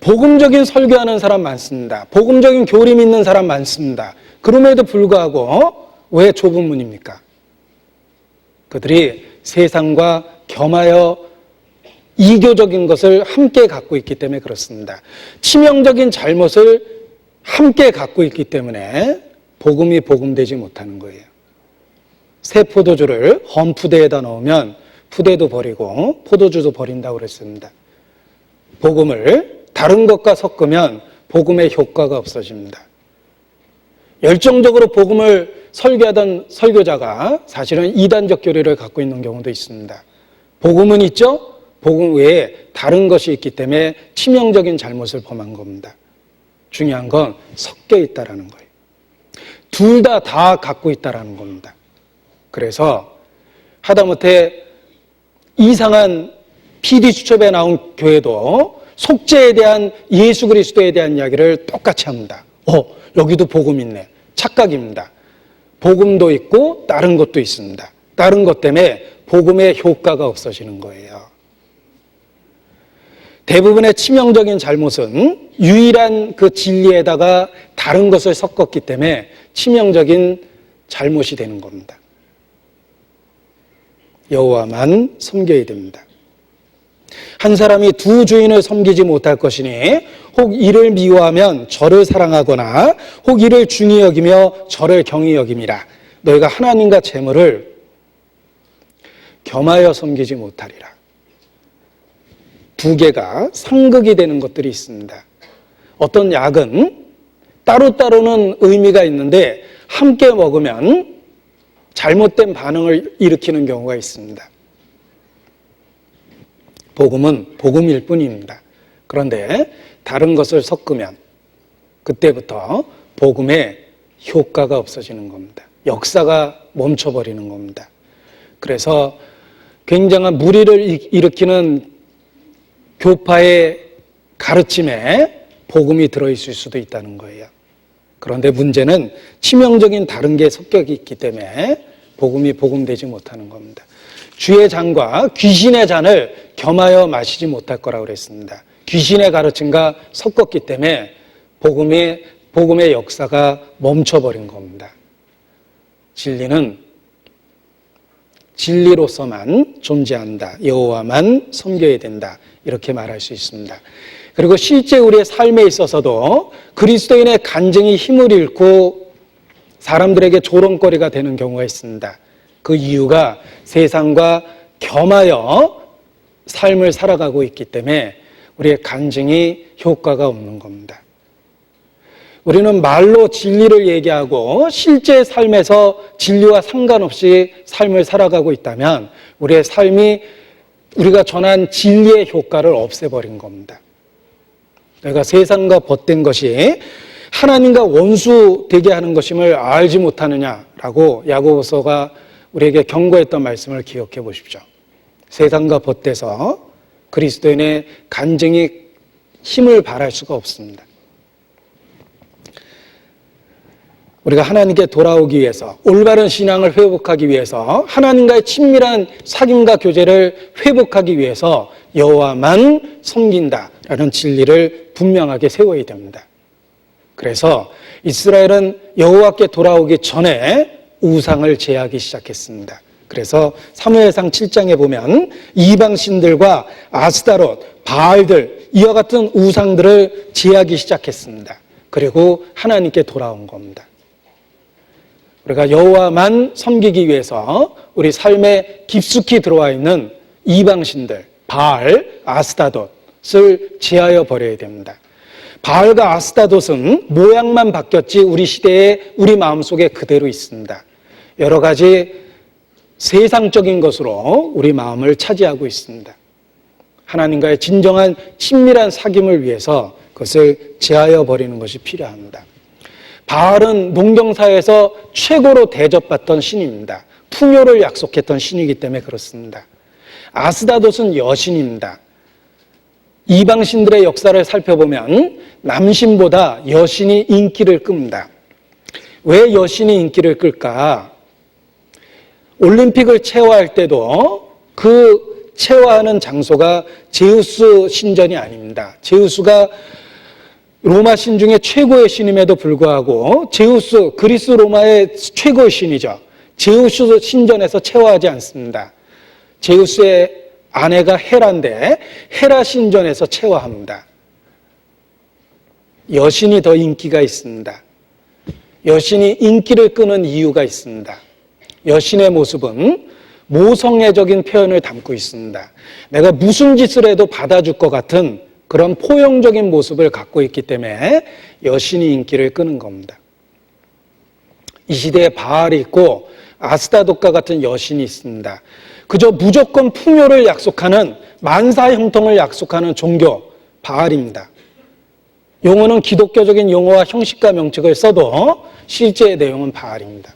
복음적인 설교하는 사람 많습니다. 복음적인 교리 믿는 사람 많습니다. 그럼에도 불구하고 왜 좁은 문입니까? 그들이 세상과 겸하여 이교적인 것을 함께 갖고 있기 때문에 그렇습니다. 치명적인 잘못을 함께 갖고 있기 때문에 복음이 복음되지 못하는 거예요. 새 포도주를 험푸대에다 넣으면 푸대도 버리고 포도주도 버린다고 그랬습니다. 복음을 다른 것과 섞으면 복음의 효과가 없어집니다. 열정적으로 복음을 설교하던 설교자가 사실은 이단적 교리를 갖고 있는 경우도 있습니다. 복음은 있죠? 복음 외에 다른 것이 있기 때문에 치명적인 잘못을 범한 겁니다. 중요한 건 섞여 있다라는 거예요. 둘 다 갖고 있다라는 겁니다. 그래서 하다못해 이상한 PD수첩에 나온 교회도 속죄에 대한 예수 그리스도에 대한 이야기를 똑같이 합니다. 여기도 복음 있네. 착각입니다. 복음도 있고 다른 것도 있습니다. 다른 것 때문에 복음의 효과가 없어지는 거예요. 대부분의 치명적인 잘못은 유일한 그 진리에다가 다른 것을 섞었기 때문에 치명적인 잘못이 되는 겁니다. 여호와만 섬겨야 됩니다. 한 사람이 두 주인을 섬기지 못할 것이니 혹 이를 미워하면 저를 사랑하거나 혹 이를 중히 여기며 저를 경히 여김이라. 너희가 하나님과 재물을 겸하여 섬기지 못하리라. 두 개가 상극이 되는 것들이 있습니다. 어떤 약은 따로따로는 의미가 있는데 함께 먹으면 잘못된 반응을 일으키는 경우가 있습니다. 복음은 복음일 뿐입니다. 그런데 다른 것을 섞으면 그때부터 복음의 효과가 없어지는 겁니다. 역사가 멈춰버리는 겁니다. 그래서 굉장한 무리를 일으키는 교파의 가르침에 복음이 들어있을 수도 있다는 거예요. 그런데 문제는 치명적인 다른 게 섞여 있기 때문에 복음이 복음되지 못하는 겁니다. 주의 잔과 귀신의 잔을 겸하여 마시지 못할 거라고 그랬습니다. 귀신의 가르침과 섞었기 때문에 복음의 역사가 멈춰버린 겁니다. 진리는 진리로서만 존재한다. 여호와만 섬겨야 된다. 이렇게 말할 수 있습니다. 그리고 실제 우리의 삶에 있어서도 그리스도인의 간증이 힘을 잃고 사람들에게 조롱거리가 되는 경우가 있습니다. 그 이유가 세상과 겸하여 삶을 살아가고 있기 때문에 우리의 간증이 효과가 없는 겁니다. 우리는 말로 진리를 얘기하고 실제 삶에서 진리와 상관없이 삶을 살아가고 있다면 우리의 삶이 우리가 전한 진리의 효과를 없애버린 겁니다. 내가 세상과 벗된 것이 하나님과 원수 되게 하는 것임을 알지 못하느냐라고 야고보서가 우리에게 경고했던 말씀을 기억해 보십시오. 세상과 벗돼서 그리스도인의 간증이 힘을 발할 수가 없습니다. 우리가 하나님께 돌아오기 위해서 올바른 신앙을 회복하기 위해서 하나님과의 친밀한 사귐과 교제를 회복하기 위해서 여호와만 섬긴다라는 진리를 분명하게 세워야 됩니다. 그래서 이스라엘은 여호와께 돌아오기 전에 우상을 제하기 시작했습니다. 그래서 사무엘상 7장에 보면 이방신들과 아스타롯, 바알들 이와 같은 우상들을 제하기 시작했습니다. 그리고 하나님께 돌아온 겁니다. 우리가 여호와만 섬기기 위해서 우리 삶에 깊숙이 들어와 있는 이방신들, 바알, 아스타롯을 제하여 버려야 됩니다. 바알과 아스타롯은 모양만 바뀌었지 우리 시대에 우리 마음속에 그대로 있습니다. 여러 가지 세상적인 것으로 우리 마음을 차지하고 있습니다. 하나님과의 진정한 친밀한 사귐을 위해서 그것을 제하여 버리는 것이 필요합니다. 바알은 농경사에서 최고로 대접받던 신입니다. 풍요를 약속했던 신이기 때문에 그렇습니다. 아스다돛은 여신입니다. 이방신들의 역사를 살펴보면 남신보다 여신이 인기를 끕니다. 왜 여신이 인기를 끌까? 올림픽을 체화할 때도 그 체화하는 장소가 제우스 신전이 아닙니다. 제우스가 로마 신 중에 최고의 신임에도 불구하고 제우스, 그리스 로마의 최고의 신이죠. 제우스 신전에서 체화하지 않습니다. 제우스의 아내가 헤라인데 헤라 신전에서 체화합니다. 여신이 더 인기가 있습니다. 여신이 인기를 끄는 이유가 있습니다. 여신의 모습은 모성애적인 표현을 담고 있습니다. 내가 무슨 짓을 해도 받아줄 것 같은 그런 포용적인 모습을 갖고 있기 때문에 여신이 인기를 끄는 겁니다. 이 시대에 바알이 있고 아스타돛과 같은 여신이 있습니다. 그저 무조건 풍요를 약속하는 만사 형통을 약속하는 종교 바알입니다. 용어는 기독교적인 용어와 형식과 명칭을 써도 실제 내용은 바알입니다.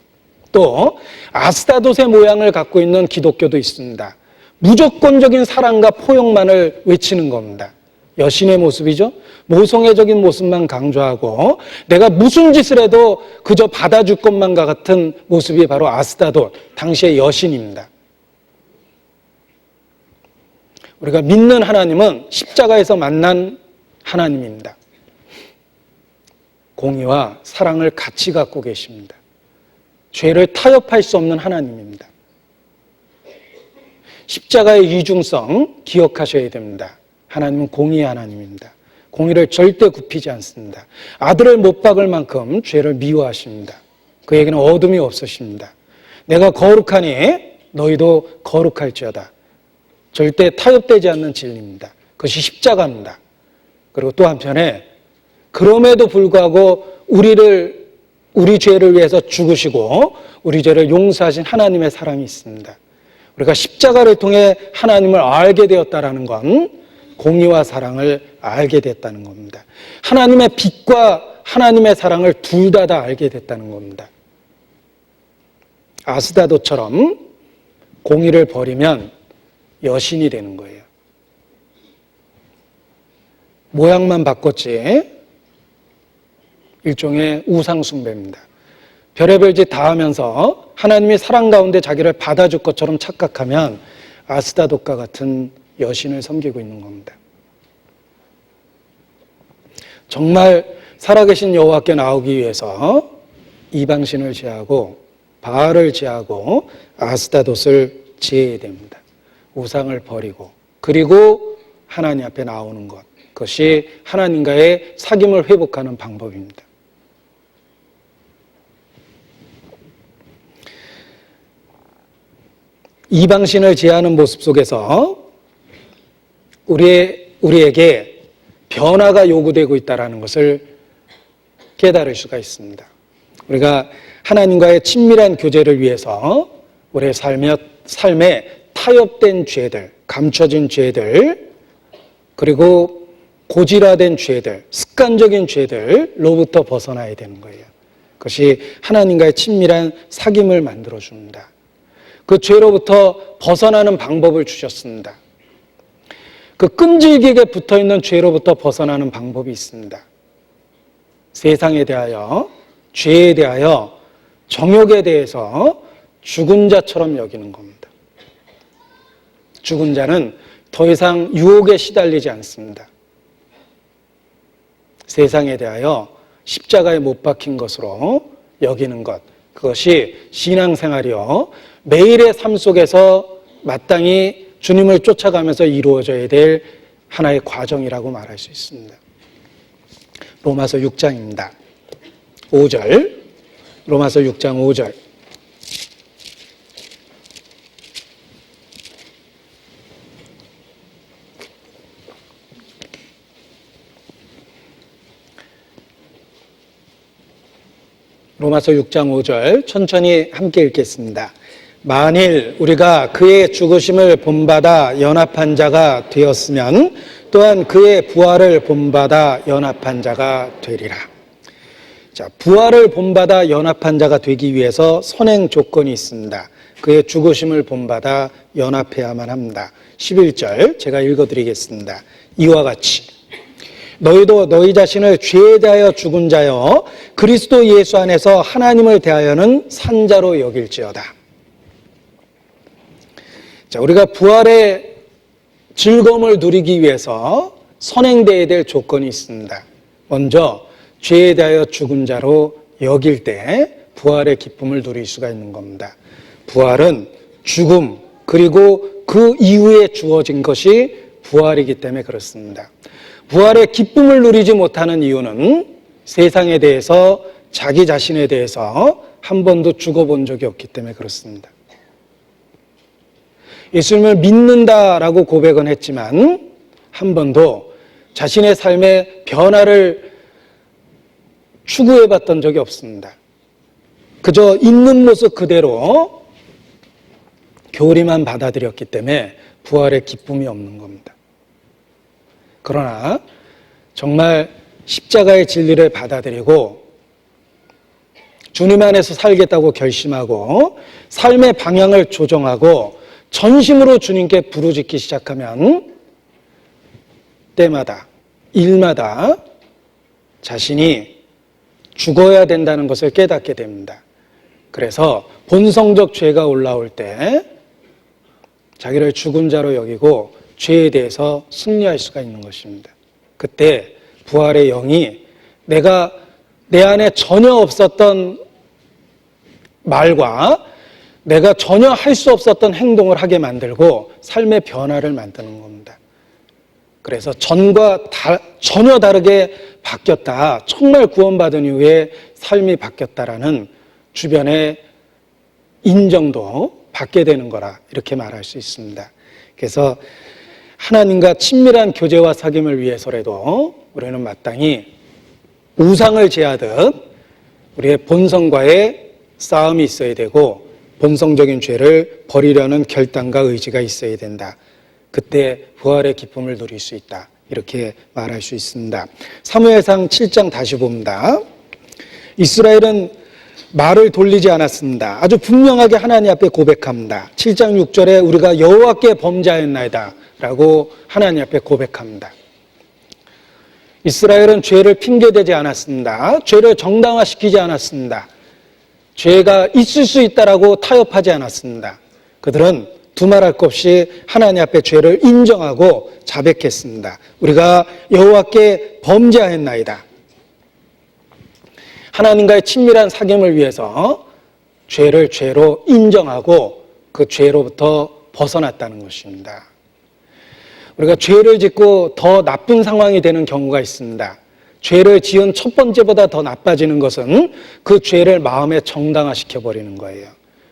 또 아스타돛의 모양을 갖고 있는 기독교도 있습니다. 무조건적인 사랑과 포용만을 외치는 겁니다. 여신의 모습이죠. 모성애적인 모습만 강조하고 내가 무슨 짓을 해도 그저 받아줄 것만과 같은 모습이 바로 아스타돛, 당시의 여신입니다. 우리가 믿는 하나님은 십자가에서 만난 하나님입니다. 공의와 사랑을 같이 갖고 계십니다. 죄를 타협할 수 없는 하나님입니다. 십자가의 이중성 기억하셔야 됩니다. 하나님은 공의의 하나님입니다. 공의를 절대 굽히지 않습니다. 아들을 못 박을 만큼 죄를 미워하십니다. 그에게는 어둠이 없으십니다. 내가 거룩하니 너희도 거룩할지어다. 절대 타협되지 않는 진리입니다. 그것이 십자가입니다. 그리고 또 한편에 그럼에도 불구하고 우리 죄를 위해서 죽으시고 우리 죄를 용서하신 하나님의 사랑이 있습니다. 우리가 십자가를 통해 하나님을 알게 되었다는 건 공의와 사랑을 알게 됐다는 겁니다. 하나님의 빛과 하나님의 사랑을 둘 다 알게 됐다는 겁니다. 아스타돛처럼 공의를 버리면 여신이 되는 거예요. 모양만 바꿨지 일종의 우상숭배입니다. 별의별 짓 다 하면서 하나님이 사랑 가운데 자기를 받아줄 것처럼 착각하면 아스타돛과 같은 여신을 섬기고 있는 겁니다. 정말 살아계신 여호와께 나오기 위해서 이방신을 제하고 바알을 제하고 아스타돛을 제해야 됩니다. 우상을 버리고 그리고 하나님 앞에 나오는 것, 그것이 하나님과의 사귐을 회복하는 방법입니다. 이방신을 제하는 모습 속에서 우리에게 변화가 요구되고 있다는 것을 깨달을 수가 있습니다. 우리가 하나님과의 친밀한 교제를 위해서 우리의 삶에 타협된 죄들, 감춰진 죄들, 그리고 고질화된 죄들, 습관적인 죄들로부터 벗어나야 되는 거예요. 그것이 하나님과의 친밀한 사귐을 만들어줍니다. 그 죄로부터 벗어나는 방법을 주셨습니다. 그 끈질기게 붙어있는 죄로부터 벗어나는 방법이 있습니다. 세상에 대하여, 죄에 대하여, 정욕에 대해서 죽은 자처럼 여기는 겁니다. 죽은 자는 더 이상 유혹에 시달리지 않습니다. 세상에 대하여 십자가에 못 박힌 것으로 여기는 것, 그것이 신앙생활이요 매일의 삶 속에서 마땅히 주님을 쫓아가면서 이루어져야 될 하나의 과정이라고 말할 수 있습니다. 로마서 6장입니다. 5절, 로마서 6장 5절. 로마서 6장 5절 천천히 함께 읽겠습니다. 만일 우리가 그의 죽으심을 본받아 연합한 자가 되었으면 또한 그의 부활을 본받아 연합한 자가 되리라. 자, 부활을 본받아 연합한 자가 되기 위해서 선행 조건이 있습니다. 그의 죽으심을 본받아 연합해야만 합니다. 11절 제가 읽어드리겠습니다. 이와 같이 너희도 너희 자신을 죄에 대하여 죽은 자여 그리스도 예수 안에서 하나님을 대하여는 산 자로 여길지어다. 자, 우리가 부활의 즐거움을 누리기 위해서 선행되어야 될 조건이 있습니다. 먼저 죄에 대하여 죽은 자로 여길 때 부활의 기쁨을 누릴 수가 있는 겁니다. 부활은 죽음 그리고 그 이후에 주어진 것이 부활이기 때문에 그렇습니다. 부활의 기쁨을 누리지 못하는 이유는 세상에 대해서 자기 자신에 대해서 한 번도 죽어본 적이 없기 때문에 그렇습니다. 예수님을 믿는다라고 고백은 했지만 한 번도 자신의 삶의 변화를 추구해봤던 적이 없습니다. 그저 있는 모습 그대로 교리만 받아들였기 때문에 부활의 기쁨이 없는 겁니다. 그러나 정말 십자가의 진리를 받아들이고 주님 안에서 살겠다고 결심하고 삶의 방향을 조정하고 전심으로 주님께 부르짖기 시작하면 때마다 일마다 자신이 죽어야 된다는 것을 깨닫게 됩니다. 그래서 본성적 죄가 올라올 때 자기를 죽은 자로 여기고 죄에 대해서 승리할 수가 있는 것입니다. 그때 부활의 영이 내가 내 안에 전혀 없었던 말과 내가 전혀 할 수 없었던 행동을 하게 만들고 삶의 변화를 만드는 겁니다. 그래서 전과 전혀 다르게 바뀌었다. 정말 구원받은 이후에 삶이 바뀌었다라는 주변의 인정도 받게 되는 거라 이렇게 말할 수 있습니다. 그래서 하나님과 친밀한 교제와 사귐을 위해서라도 우리는 마땅히 우상을 제하듯 우리의 본성과의 싸움이 있어야 되고 본성적인 죄를 버리려는 결단과 의지가 있어야 된다. 그때 부활의 기쁨을 누릴 수 있다. 이렇게 말할 수 있습니다. 사무엘상 7장 다시 봅니다. 이스라엘은 말을 돌리지 않았습니다. 아주 분명하게 하나님 앞에 고백합니다. 7장 6절에 우리가 여호와께 범죄하였나이다 라고 하나님 앞에 고백합니다. 이스라엘은 죄를 핑계대지 않았습니다. 죄를 정당화시키지 않았습니다. 죄가 있을 수 있다라고 타협하지 않았습니다. 그들은 두말할 것 없이 하나님 앞에 죄를 인정하고 자백했습니다. 우리가 여호와께 범죄하였나이다. 하나님과의 친밀한 사귐을 위해서 죄를 죄로 인정하고 그 죄로부터 벗어났다는 것입니다. 우리가 죄를 짓고 더 나쁜 상황이 되는 경우가 있습니다. 죄를 지은 첫 번째보다 더 나빠지는 것은 그 죄를 마음에 정당화시켜버리는 거예요.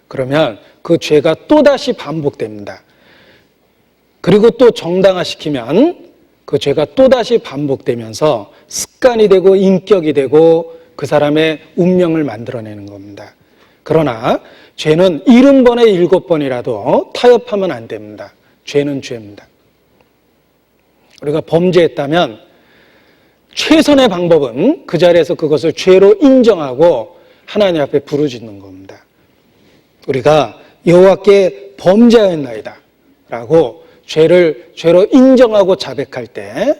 그러면 그 죄가 또다시 반복됩니다. 그리고 또 정당화시키면 그 죄가 또다시 반복되면서 습관이 되고 인격이 되고 그 사람의 운명을 만들어내는 겁니다. 그러나 죄는 70번에 7번이라도 타협하면 안 됩니다. 죄는 죄입니다. 우리가 범죄했다면 최선의 방법은 그 자리에서 그것을 죄로 인정하고 하나님 앞에 부르짖는 겁니다. 우리가 여호와께 범죄하였나이다 라고 죄를 죄로 인정하고 자백할 때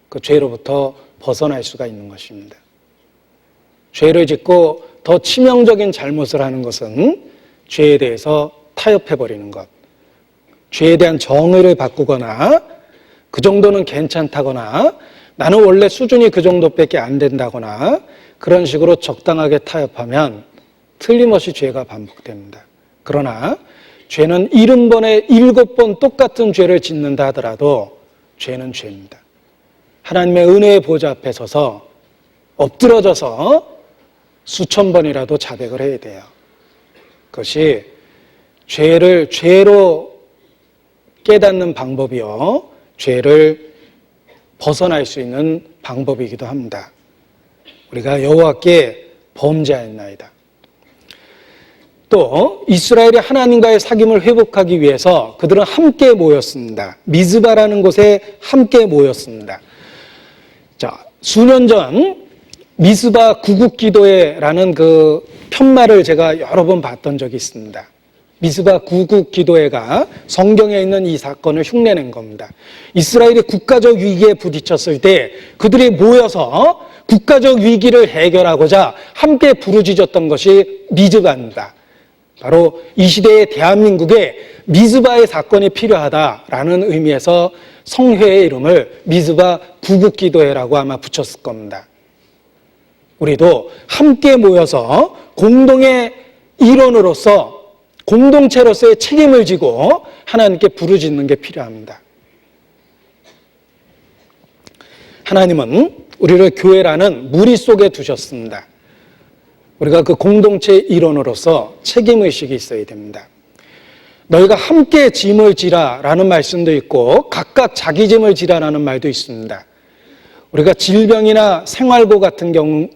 그 죄로부터 벗어날 수가 있는 것입니다. 죄를 짓고 더 치명적인 잘못을 하는 것은 죄에 대해서 타협해버리는 것, 죄에 대한 정의를 바꾸거나 그 정도는 괜찮다거나 나는 원래 수준이 그 정도밖에 안 된다거나 그런 식으로 적당하게 타협하면 틀림없이 죄가 반복됩니다. 그러나 죄는 70번에 7번 똑같은 죄를 짓는다 하더라도 죄는 죄입니다. 하나님의 은혜의 보좌 앞에 서서 엎드러져서 수천 번이라도 자백을 해야 돼요. 그것이 죄를 죄로 깨닫는 방법이요, 죄를 벗어날 수 있는 방법이기도 합니다. 우리가 여호와께 범죄하였나이다. 또 이스라엘이 하나님과의 사귐을 회복하기 위해서 그들은 함께 모였습니다. 미즈바라는 곳에 함께 모였습니다. 자, 수년 전 미스바 구국기도회라는 그 편말을 제가 여러 번 봤던 적이 있습니다. 미스바 구국기도회가 성경에 있는 이 사건을 흉내낸 겁니다. 이스라엘이 국가적 위기에 부딪혔을 때 그들이 모여서 국가적 위기를 해결하고자 함께 부르짖었던 것이 미즈바입니다. 바로 이 시대의 대한민국에 미즈바의 사건이 필요하다라는 의미에서 성회의 이름을 미즈바 구국기도회라고 아마 붙였을 겁니다. 우리도 함께 모여서 공동의 일원으로서 공동체로서의 책임을 지고 하나님께 부르짖는 게 필요합니다. 하나님은 우리를 교회라는 무리 속에 두셨습니다. 우리가 그 공동체의 일원으로서 책임의식이 있어야 됩니다. 너희가 함께 짐을 지라라는 말씀도 있고 각각 자기 짐을 지라라는 말도 있습니다. 우리가 질병이나 생활고 같은 경우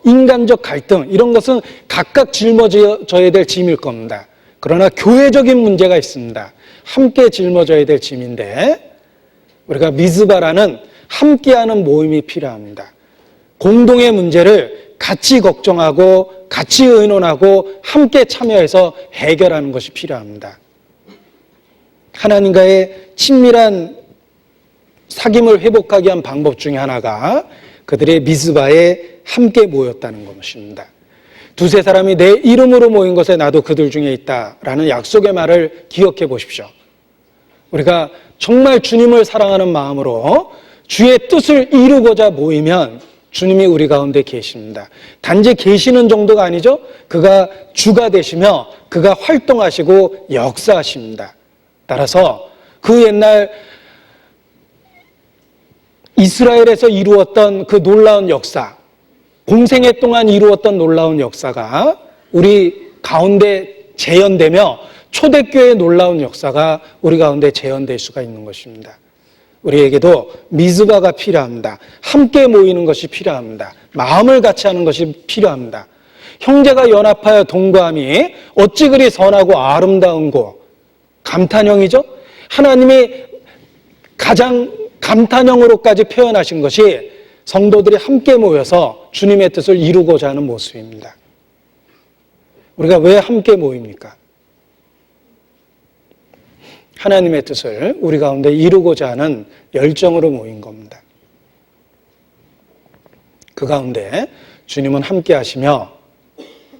인간적 갈등 이런 것은 각각 짊어져야 될 짐일 겁니다. 그러나 교회적인 문제가 있습니다. 함께 짊어져야 될 짐인데 우리가 미즈바라는 함께하는 모임이 필요합니다. 공동의 문제를 같이 걱정하고 같이 의논하고 함께 참여해서 해결하는 것이 필요합니다. 하나님과의 친밀한 사귐을 회복하기 위한 방법 중에 하나가 그들의 미즈바에 함께 모였다는 것입니다. 두세 사람이 내 이름으로 모인 것에 나도 그들 중에 있다라는 약속의 말을 기억해 보십시오. 우리가 정말 주님을 사랑하는 마음으로 주의 뜻을 이루고자 모이면 주님이 우리 가운데 계십니다. 단지 계시는 정도가 아니죠. 그가 주가 되시며 그가 활동하시고 역사하십니다. 따라서 그 옛날 이스라엘에서 이루었던 그 놀라운 역사, 공생애 동안 이루었던 놀라운 역사가 우리 가운데 재현되며 초대교회의 놀라운 역사가 우리 가운데 재현될 수가 있는 것입니다. 우리에게도 미즈바가 필요합니다. 함께 모이는 것이 필요합니다. 마음을 같이 하는 것이 필요합니다. 형제가 연합하여 동거함이 어찌 그리 선하고 아름다운고, 감탄형이죠. 하나님이 가장 감탄형으로까지 표현하신 것이 성도들이 함께 모여서 주님의 뜻을 이루고자 하는 모습입니다. 우리가 왜 함께 모입니까? 하나님의 뜻을 우리 가운데 이루고자 하는 열정으로 모인 겁니다. 그 가운데 주님은 함께 하시며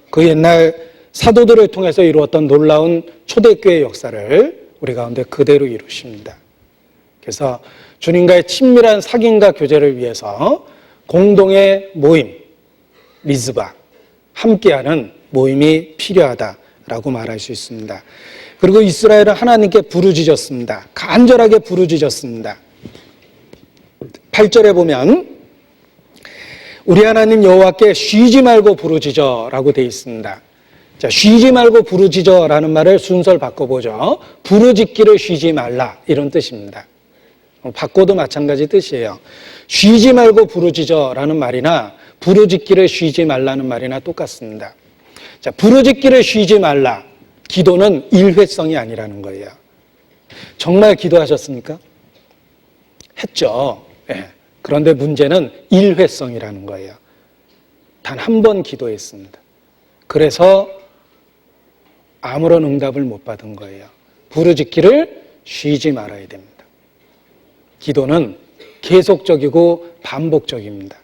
그 옛날 사도들을 통해서 이루었던 놀라운 초대교회 역사를 우리 가운데 그대로 이루십니다. 그래서 주님과의 친밀한 사귐과 교제를 위해서 공동의 모임, 미즈바, 함께하는 모임이 필요하다라고 말할 수 있습니다. 그리고 이스라엘은 하나님께 부르짖었습니다. 간절하게 부르짖었습니다. 8절에 보면 우리 하나님 여호와께 쉬지 말고 부르짖어라고 되어 있습니다. 자, 쉬지 말고 부르짖어라는 말을 순서를 바꿔보죠. 부르짖기를 쉬지 말라, 이런 뜻입니다. 바꿔도 마찬가지 뜻이에요. 쉬지 말고 부르짖어라는 말이나 부르짖기를 쉬지 말라는 말이나 똑같습니다. 자, 부르짖기를 쉬지 말라. 기도는 일회성이 아니라는 거예요. 정말 기도하셨습니까? 했죠. 네. 그런데 문제는 일회성이라는 거예요. 단 한 번 기도했습니다. 그래서 아무런 응답을 못 받은 거예요. 부르짖기를 쉬지 말아야 됩니다. 기도는 계속적이고 반복적입니다.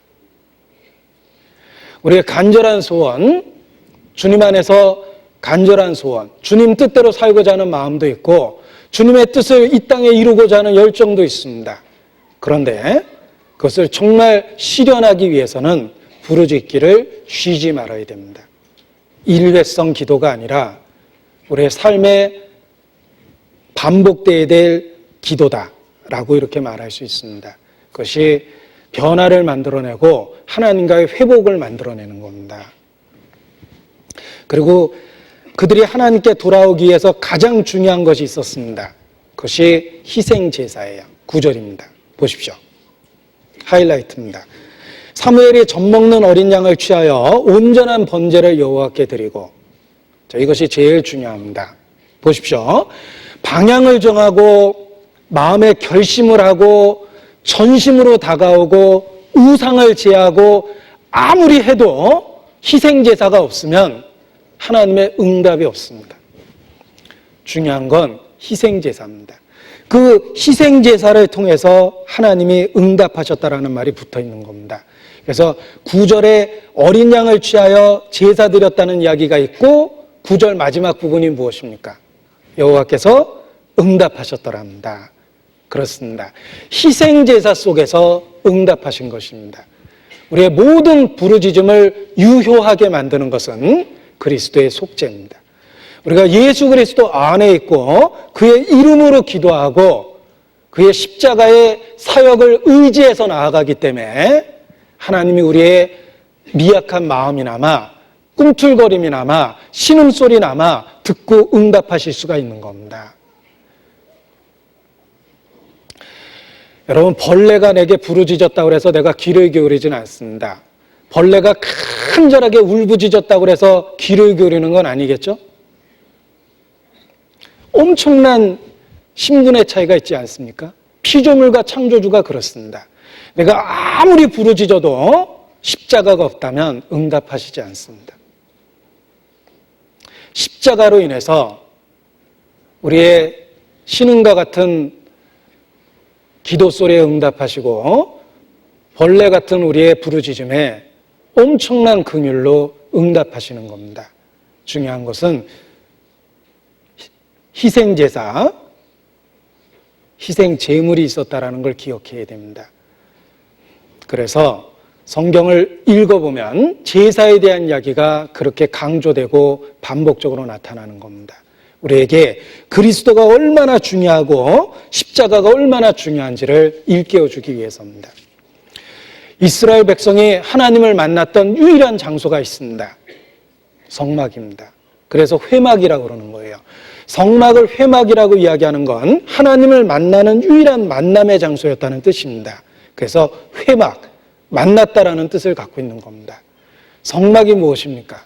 우리의 간절한 소원, 주님 안에서 간절한 소원, 주님 뜻대로 살고자 하는 마음도 있고 주님의 뜻을 이 땅에 이루고자 하는 열정도 있습니다. 그런데 그것을 정말 실현하기 위해서는 부르짖기를 쉬지 말아야 됩니다. 일회성 기도가 아니라 우리의 삶에 반복되어야 될 기도다라고 이렇게 말할 수 있습니다. 그것이 변화를 만들어내고 하나님과의 회복을 만들어내는 겁니다. 그리고 그들이 하나님께 돌아오기 위해서 가장 중요한 것이 있었습니다. 그것이 희생제사예요. 9절입니다. 보십시오. 하이라이트입니다. 사무엘이 젖먹는 어린 양을 취하여 온전한 번제를 여호와께 드리고, 자, 이것이 제일 중요합니다. 보십시오. 방향을 정하고 마음의 결심을 하고 전심으로 다가오고 우상을 제하고 아무리 해도 희생제사가 없으면 하나님의 응답이 없습니다. 중요한 건 희생제사입니다. 그 희생제사를 통해서 하나님이 응답하셨다라는 말이 붙어 있는 겁니다. 그래서 9절에 어린 양을 취하여 제사 드렸다는 이야기가 있고 9절 마지막 부분이 무엇입니까? 여호와께서 응답하셨더랍니다. 그렇습니다. 희생제사 속에서 응답하신 것입니다. 우리의 모든 부르짖음을 유효하게 만드는 것은 그리스도의 속죄입니다. 우리가 예수 그리스도 안에 있고 그의 이름으로 기도하고 그의 십자가의 사역을 의지해서 나아가기 때문에 하나님이 우리의 미약한 마음이나마 꿈틀거림이나마 신음소리나마 듣고 응답하실 수가 있는 겁니다. 여러분, 벌레가 내게 부르짖었다고 해서 내가 귀를 기울이지는 않습니다. 벌레가 간절하게 울부짖었다고 해서 귀를 기울이는 건 아니겠죠? 엄청난 신분의 차이가 있지 않습니까? 피조물과 창조주가 그렇습니다. 내가 아무리 부르짖어도 십자가가 없다면 응답하시지 않습니다. 십자가로 인해서 우리의 신음과 같은 기도 소리에 응답하시고 벌레 같은 우리의 부르짖음에 엄청난 긍휼로 응답하시는 겁니다. 중요한 것은 희생제사, 희생제물이 있었다는 걸 기억해야 됩니다. 그래서 성경을 읽어보면 제사에 대한 이야기가 그렇게 강조되고 반복적으로 나타나는 겁니다. 우리에게 그리스도가 얼마나 중요하고 십자가가 얼마나 중요한지를 일깨워주기 위해서입니다. 이스라엘 백성이 하나님을 만났던 유일한 장소가 있습니다. 성막입니다. 그래서 회막이라고 그러는 거예요. 성막을 회막이라고 이야기하는 건 하나님을 만나는 유일한 만남의 장소였다는 뜻입니다. 그래서 회막, 만났다라는 뜻을 갖고 있는 겁니다. 성막이 무엇입니까?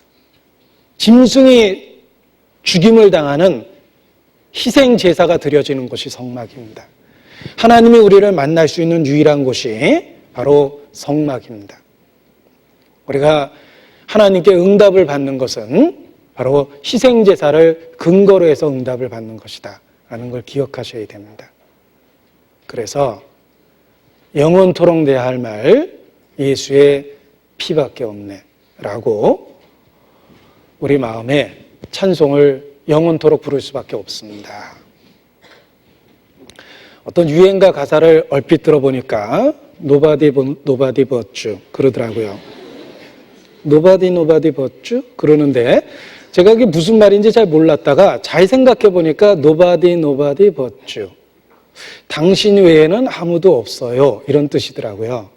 짐승이 죽임을 당하는 희생 제사가 드려지는 곳이 성막입니다. 하나님이 우리를 만날 수 있는 유일한 곳이 바로 성막입니다. 우리가 하나님께 응답을 받는 것은 바로 희생 제사를 근거로 해서 응답을 받는 것이다 라는 걸 기억하셔야 됩니다. 그래서 영원토록 내야 할 말, 예수의 피밖에 없네 라고 우리 마음에 찬송을 영원토록 부를 수밖에 없습니다. 어떤 유행가 가사를 얼핏 들어보니까 Nobody but you 그러더라고요. Nobody but you 그러는데 제가 그게 무슨 말인지 잘 몰랐다가 잘 생각해 보니까 Nobody but you 당신 외에는 아무도 없어요 이런 뜻이더라고요.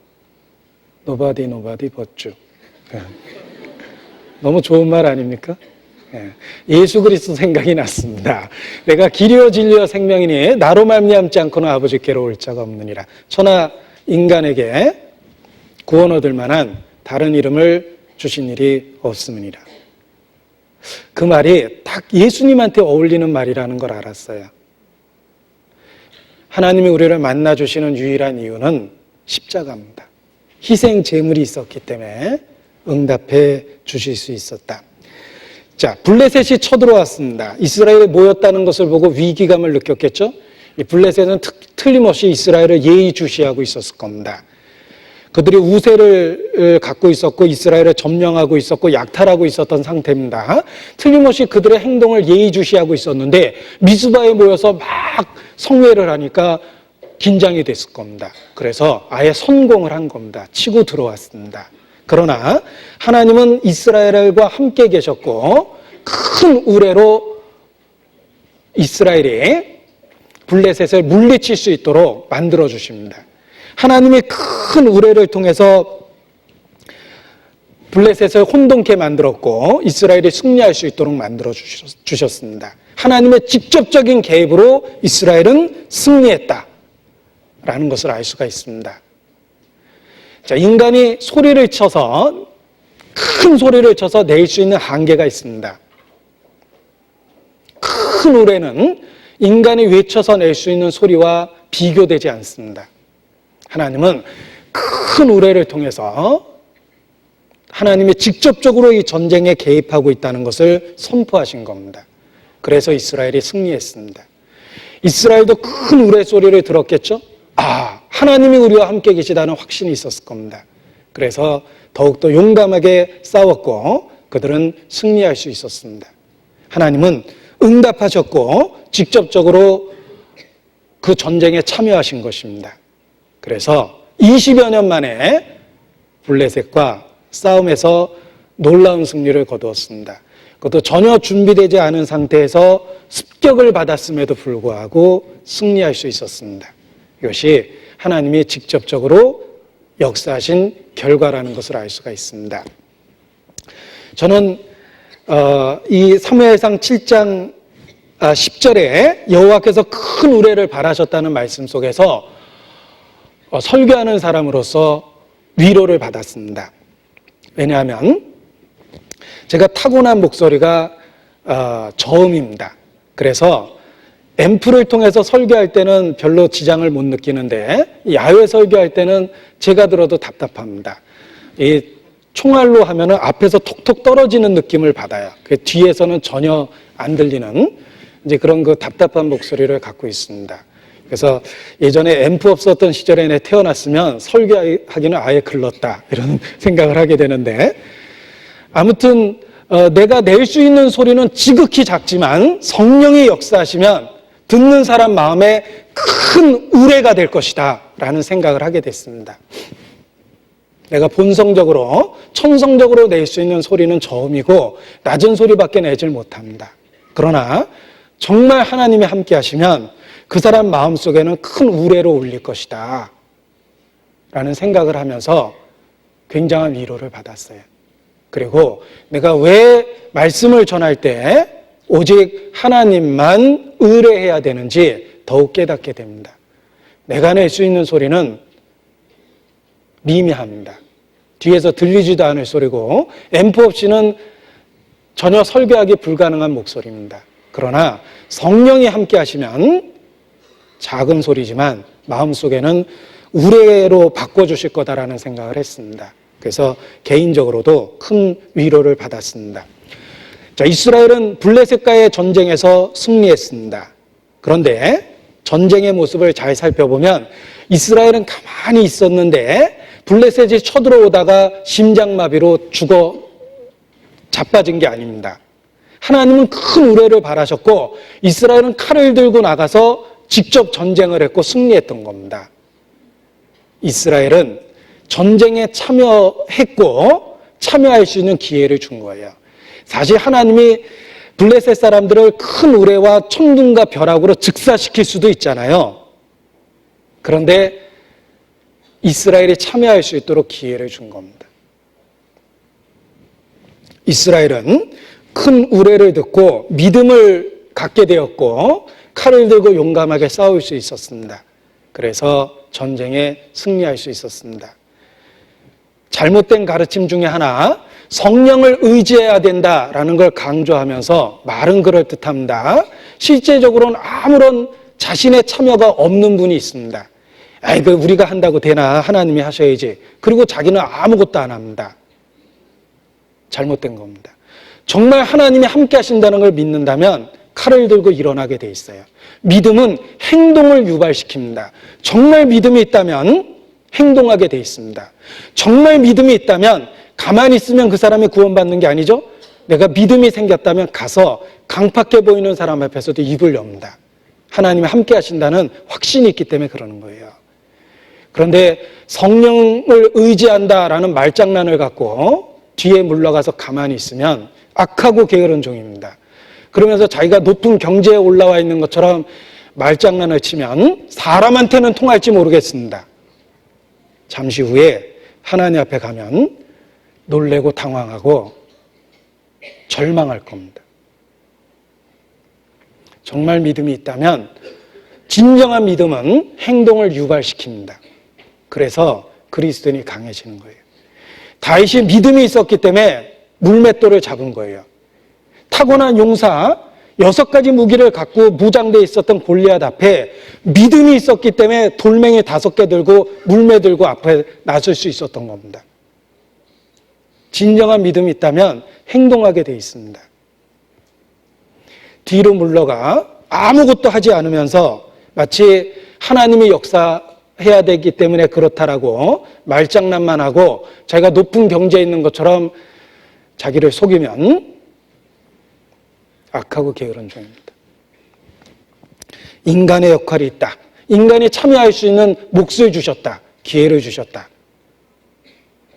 Nobody but you 너무 좋은 말 아닙니까? 예수 그리스도 생각이 났습니다. 내가 길이요 진리요 생명이니 나로 말미암지 않고는 아버지께로 올 자가 없느니라. 천하 인간에게 구원 얻을 만한 다른 이름을 주신 일이 없음이니라. 그 말이 딱 예수님한테 어울리는 말이라는 걸 알았어요. 하나님이 우리를 만나주시는 유일한 이유는 십자가입니다. 희생 제물이 있었기 때문에 응답해 주실 수 있었다. 자, 블레셋이 쳐들어왔습니다. 이스라엘에 모였다는 것을 보고 위기감을 느꼈겠죠? 이 블레셋은 틀림없이 이스라엘을 예의주시하고 있었을 겁니다. 그들이 우세를 갖고 있었고 이스라엘을 점령하고 있었고 약탈하고 있었던 상태입니다. 틀림없이 그들의 행동을 예의주시하고 있었는데 미스바에 모여서 막 성회를 하니까 긴장이 됐을 겁니다. 그래서 아예 선공을 한 겁니다. 치고 들어왔습니다. 그러나 하나님은 이스라엘과 함께 계셨고 큰 우레로 이스라엘이 블레셋을 물리칠 수 있도록 만들어 주십니다. 하나님이 큰 우레를 통해서 블레셋을 혼돈케 만들었고 이스라엘이 승리할 수 있도록 만들어 주셨습니다. 하나님의 직접적인 개입으로 이스라엘은 승리했다라는 것을 알 수가 있습니다. 자, 인간이 소리를 쳐서 큰 소리를 쳐서 낼 수 있는 한계가 있습니다. 큰 우레는 인간이 외쳐서 낼 수 있는 소리와 비교되지 않습니다. 하나님은 큰 우레를 통해서 하나님이 직접적으로 이 전쟁에 개입하고 있다는 것을 선포하신 겁니다. 그래서 이스라엘이 승리했습니다. 이스라엘도 큰 우레 소리를 들었겠죠? 하나님이 우리와 함께 계시다는 확신이 있었을 겁니다. 그래서 더욱더 용감하게 싸웠고 그들은 승리할 수 있었습니다. 하나님은 응답하셨고 직접적으로 그 전쟁에 참여하신 것입니다. 그래서 20여 년 만에 블레셋과 싸움에서 놀라운 승리를 거두었습니다. 그것도 전혀 준비되지 않은 상태에서 습격을 받았음에도 불구하고 승리할 수 있었습니다. 이것이 하나님이 직접적으로 역사하신 결과라는 것을 알 수가 있습니다. 저는 이 사무엘상 7장 10절에 여호와께서 큰 우레를 발하셨다는 말씀 속에서 설교하는 사람으로서 위로를 받았습니다. 왜냐하면 제가 타고난 목소리가 저음입니다. 그래서 앰프를 통해서 설교할 때는 별로 지장을 못 느끼는데 야외 설교할 때는 제가 들어도 답답합니다. 이 총알로 하면은 앞에서 톡톡 떨어지는 느낌을 받아요. 그 뒤에서는 전혀 안 들리는 이제 그런 그 답답한 목소리를 갖고 있습니다. 그래서 예전에 앰프 없었던 시절에 내 태어났으면 설교하기는 아예 글렀다 이런 생각을 하게 되는데, 아무튼 내가 낼 수 있는 소리는 지극히 작지만 성령이 역사하시면 듣는 사람 마음에 큰 우레가 될 것이다 라는 생각을 하게 됐습니다. 내가 본성적으로 천성적으로 낼 수 있는 소리는 저음이고 낮은 소리밖에 내질 못합니다. 그러나 정말 하나님이 함께 하시면 그 사람 마음속에는 큰 우레로 울릴 것이다 라는 생각을 하면서 굉장한 위로를 받았어요. 그리고 내가 왜 말씀을 전할 때 오직 하나님만 의뢰해야 되는지 더욱 깨닫게 됩니다. 내가 낼 수 있는 소리는 미미합니다. 뒤에서 들리지도 않을 소리고 앰프 없이는 전혀 설교하기 불가능한 목소리입니다. 그러나 성령이 함께 하시면 작은 소리지만 마음속에는 우레로 바꿔주실 거다라는 생각을 했습니다. 그래서 개인적으로도 큰 위로를 받았습니다. 자, 이스라엘은 블레셋과의 전쟁에서 승리했습니다. 그런데 전쟁의 모습을 잘 살펴보면 이스라엘은 가만히 있었는데 블레셋이 쳐들어오다가 심장마비로 죽어 자빠진 게 아닙니다. 하나님은 큰 우레를 바라셨고 이스라엘은 칼을 들고 나가서 직접 전쟁을 했고 승리했던 겁니다. 이스라엘은 전쟁에 참여했고 참여할 수 있는 기회를 준 거예요. 사실 하나님이 블레셋 사람들을 큰 우레와 천둥과 벼락으로 즉사시킬 수도 있잖아요. 그런데 이스라엘이 참여할 수 있도록 기회를 준 겁니다. 이스라엘은 큰 우레를 듣고 믿음을 갖게 되었고 칼을 들고 용감하게 싸울 수 있었습니다. 그래서 전쟁에 승리할 수 있었습니다. 잘못된 가르침 중에 하나, 성령을 의지해야 된다라는 걸 강조하면서 말은 그럴듯합니다. 실제적으로는 아무런 자신의 참여가 없는 분이 있습니다. 아이고 우리가 한다고 되나, 하나님이 하셔야지. 그리고 자기는 아무것도 안 합니다. 잘못된 겁니다. 정말 하나님이 함께 하신다는 걸 믿는다면 칼을 들고 일어나게 돼 있어요. 믿음은 행동을 유발시킵니다. 정말 믿음이 있다면 행동하게 돼 있습니다. 정말 믿음이 있다면 가만히 있으면 그 사람이 구원받는 게 아니죠. 내가 믿음이 생겼다면 가서 강팍해 보이는 사람 앞에서도 입을 엽니다. 하나님이 함께 하신다는 확신이 있기 때문에 그러는 거예요. 그런데 성령을 의지한다라는 말장난을 갖고 뒤에 물러가서 가만히 있으면 악하고 게으른 종입니다. 그러면서 자기가 높은 경제에 올라와 있는 것처럼 말장난을 치면 사람한테는 통할지 모르겠습니다. 잠시 후에 하나님 앞에 가면 놀래고 당황하고 절망할 겁니다. 정말 믿음이 있다면 진정한 믿음은 행동을 유발시킵니다. 그래서 그리스도인이 강해지는 거예요. 다윗이 믿음이 있었기 때문에 물맷돌을 잡은 거예요. 타고난 용사 6가지 무기를 갖고 무장되어 있었던 골리앗 앞에 믿음이 있었기 때문에 돌멩이 5개 들고 물매 들고 앞에 나설 수 있었던 겁니다. 진정한 믿음이 있다면 행동하게 되어 있습니다. 뒤로 물러가 아무것도 하지 않으면서 마치 하나님이 역사해야 되기 때문에 그렇다라고 말장난만 하고 자기가 높은 경제에 있는 것처럼 자기를 속이면 악하고 게으른 종입니다. 인간의 역할이 있다. 인간이 참여할 수 있는 몫을 주셨다. 기회를 주셨다.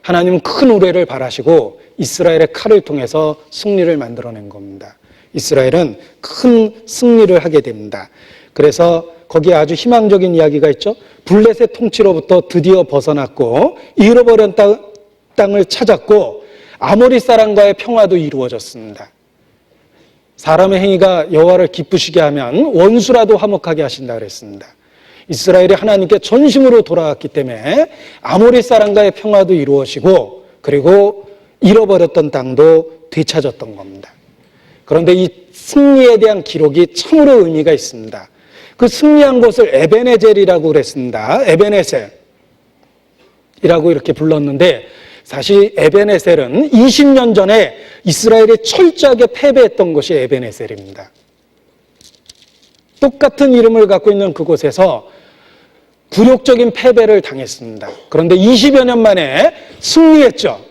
하나님은 큰 우레를 바라시고 이스라엘의 칼을 통해서 승리를 만들어낸 겁니다. 이스라엘은 큰 승리를 하게 됩니다. 그래서 거기에 아주 희망적인 이야기가 있죠. 블레셋 통치로부터 드디어 벗어났고 잃어버린 땅을 찾았고 아모리 사람과의 평화도 이루어졌습니다. 사람의 행위가 여호와를 기쁘시게 하면 원수라도 화목하게 하신다 그랬습니다. 이스라엘이 하나님께 전심으로 돌아갔기 때문에 아모리 사람과의 평화도 이루어지고 그리고 잃어버렸던 땅도 되찾았던 겁니다. 그런데 이 승리에 대한 기록이 참으로 의미가 있습니다. 그 승리한 곳을 에벤에젤이라고 그랬습니다. 에벤에셀이라고 이렇게 불렀는데 사실 에벤에셀은 20년 전에 이스라엘이 철저하게 패배했던 곳이 에벤에셀입니다. 똑같은 이름을 갖고 있는 그곳에서 굴욕적인 패배를 당했습니다. 그런데 20여 년 만에 승리했죠.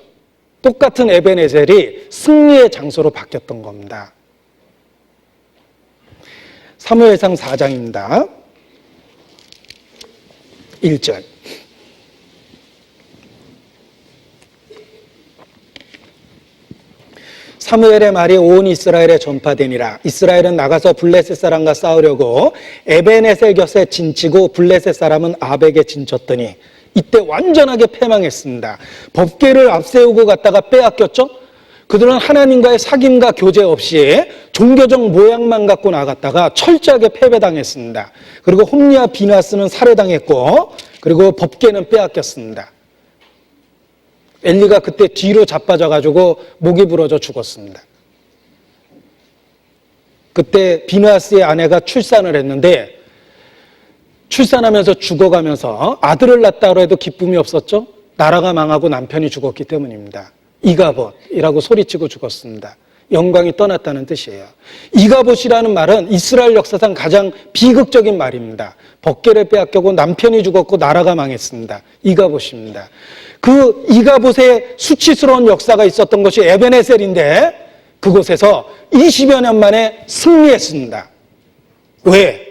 똑같은 에벤에셀이 승리의 장소로 바뀌었던 겁니다. 사무엘상 4장입니다. 1절. 사무엘의 말이 온 이스라엘에 전파되니라. 이스라엘은 나가서 블레셋 사람과 싸우려고 에벤에셀 곁에 진치고 블레셋 사람은 아벡에 진쳤더니 이때 완전하게 패망했습니다. 법궤를 앞세우고 갔다가 빼앗겼죠. 그들은 하나님과의 사귐과 교제 없이 종교적 모양만 갖고 나갔다가 철저하게 패배당했습니다. 그리고 홈리와 비나스는 살해당했고 그리고 법궤는 빼앗겼습니다. 엘리가 그때 뒤로 자빠져가지고 목이 부러져 죽었습니다. 그때 비나스의 아내가 출산을 했는데 출산하면서 죽어가면서 아들을 낳았다고 해도 기쁨이 없었죠. 나라가 망하고 남편이 죽었기 때문입니다. 이가봇이라고 소리치고 죽었습니다. 영광이 떠났다는 뜻이에요. 이가봇이라는 말은 이스라엘 역사상 가장 비극적인 말입니다. 법궤를 빼앗기고 남편이 죽었고 나라가 망했습니다. 이가봇입니다. 그 이가봇의 수치스러운 역사가 있었던 것이 에벤에셀인데 그곳에서 20여 년 만에 승리했습니다. 왜?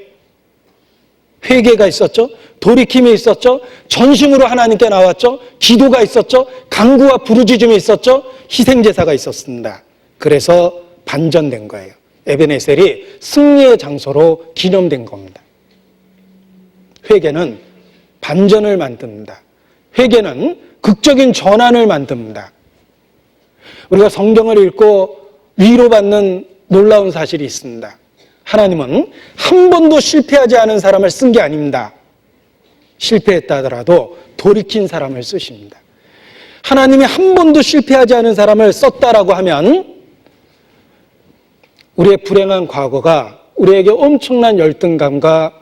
회개가 있었죠. 돌이킴이 있었죠. 전심으로 하나님께 나왔죠. 기도가 있었죠. 간구와 부르짖음이 있었죠. 희생제사가 있었습니다. 그래서 반전된 거예요. 에벤에셀이 승리의 장소로 기념된 겁니다. 회개는 반전을 만듭니다. 회개는 극적인 전환을 만듭니다. 우리가 성경을 읽고 위로받는 놀라운 사실이 있습니다. 하나님은 한 번도 실패하지 않은 사람을 쓴 게 아닙니다. 실패했다 하더라도 돌이킨 사람을 쓰십니다. 하나님이 한 번도 실패하지 않은 사람을 썼다라고 하면 우리의 불행한 과거가 우리에게 엄청난 열등감과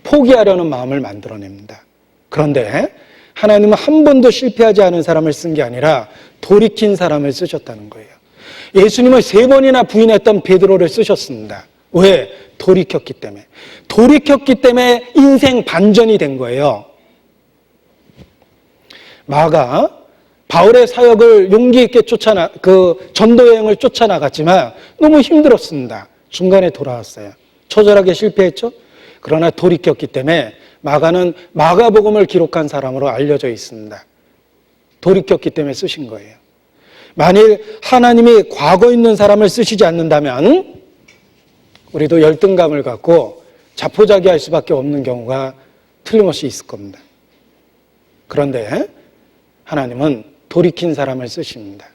포기하려는 마음을 만들어냅니다. 그런데 하나님은 한 번도 실패하지 않은 사람을 쓴 게 아니라 돌이킨 사람을 쓰셨다는 거예요. 예수님을 3번이나 부인했던 베드로를 쓰셨습니다. 왜? 돌이켰기 때문에. 돌이켰기 때문에 인생 반전이 된 거예요. 마가 바울의 사역을 용기 있게 전도 여행을 쫓아나갔지만 너무 힘들었습니다. 중간에 돌아왔어요. 처절하게 실패했죠. 그러나 돌이켰기 때문에 마가는 마가복음을 기록한 사람으로 알려져 있습니다. 돌이켰기 때문에 쓰신 거예요. 만일 하나님이 과거 있는 사람을 쓰시지 않는다면 우리도 열등감을 갖고 자포자기할 수밖에 없는 경우가 틀림없이 있을 겁니다. 그런데 하나님은 돌이킨 사람을 쓰십니다.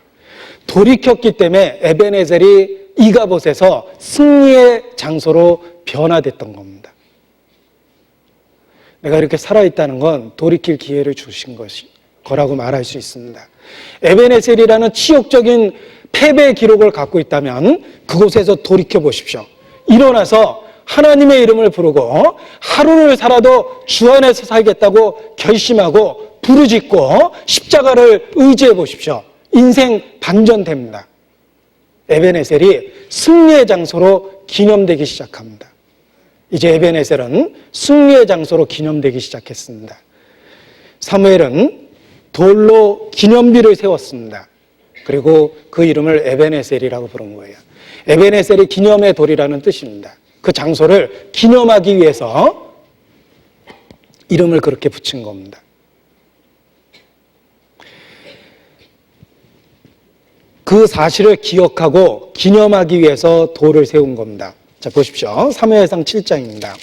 돌이켰기 때문에 에벤에셀이 이가봇에서 승리의 장소로 변화됐던 겁니다. 내가 이렇게 살아있다는 건 돌이킬 기회를 주신 거라고 말할 수 있습니다. 에벤에셀이라는 치욕적인 패배의 기록을 갖고 있다면 그곳에서 돌이켜 보십시오. 일어나서 하나님의 이름을 부르고 하루를 살아도 주 안에서 살겠다고 결심하고 부르짖고 십자가를 의지해 보십시오. 인생 반전됩니다. 에벤에셀이 승리의 장소로 기념되기 시작합니다. 이제 에벤에셀은 승리의 장소로 기념되기 시작했습니다. 사무엘은 돌로 기념비를 세웠습니다. 그리고 그 이름을 에벤에셀이라고 부른 거예요. 에벤에셀이 기념의 돌이라는 뜻입니다. 그 장소를 기념하기 위해서 이름을 그렇게 붙인 겁니다. 그 사실을 기억하고 기념하기 위해서 돌을 세운 겁니다. 자, 보십시오. 사무엘상 7장입니다.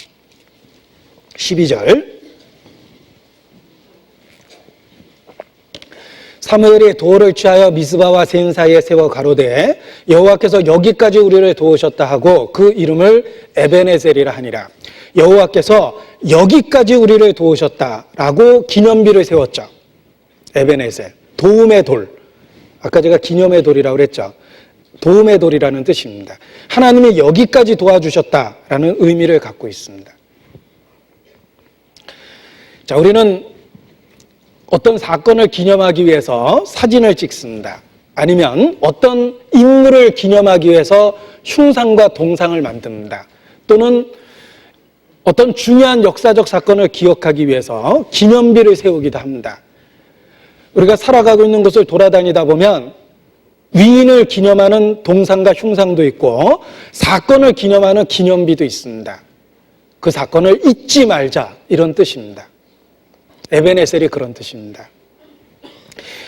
12절. 사무엘이 돌을 취하여 미스바와 센 사이에 세워 가로되 여호와께서 여기까지 우리를 도우셨다 하고 그 이름을 에벤에셀이라 하니라. 여호와께서 여기까지 우리를 도우셨다라고 기념비를 세웠죠. 에벤에셀, 도움의 돌. 아까 제가 기념의 돌이라고 그랬죠. 도움의 돌이라는 뜻입니다. 하나님이 여기까지 도와주셨다라는 의미를 갖고 있습니다. 자, 우리는 어떤 사건을 기념하기 위해서 사진을 찍습니다. 아니면 어떤 인물을 기념하기 위해서 흉상과 동상을 만듭니다. 또는 어떤 중요한 역사적 사건을 기억하기 위해서 기념비를 세우기도 합니다. 우리가 살아가고 있는 곳을 돌아다니다 보면 위인을 기념하는 동상과 흉상도 있고 사건을 기념하는 기념비도 있습니다. 그 사건을 잊지 말자, 이런 뜻입니다. 에벤에셀이 그런 뜻입니다.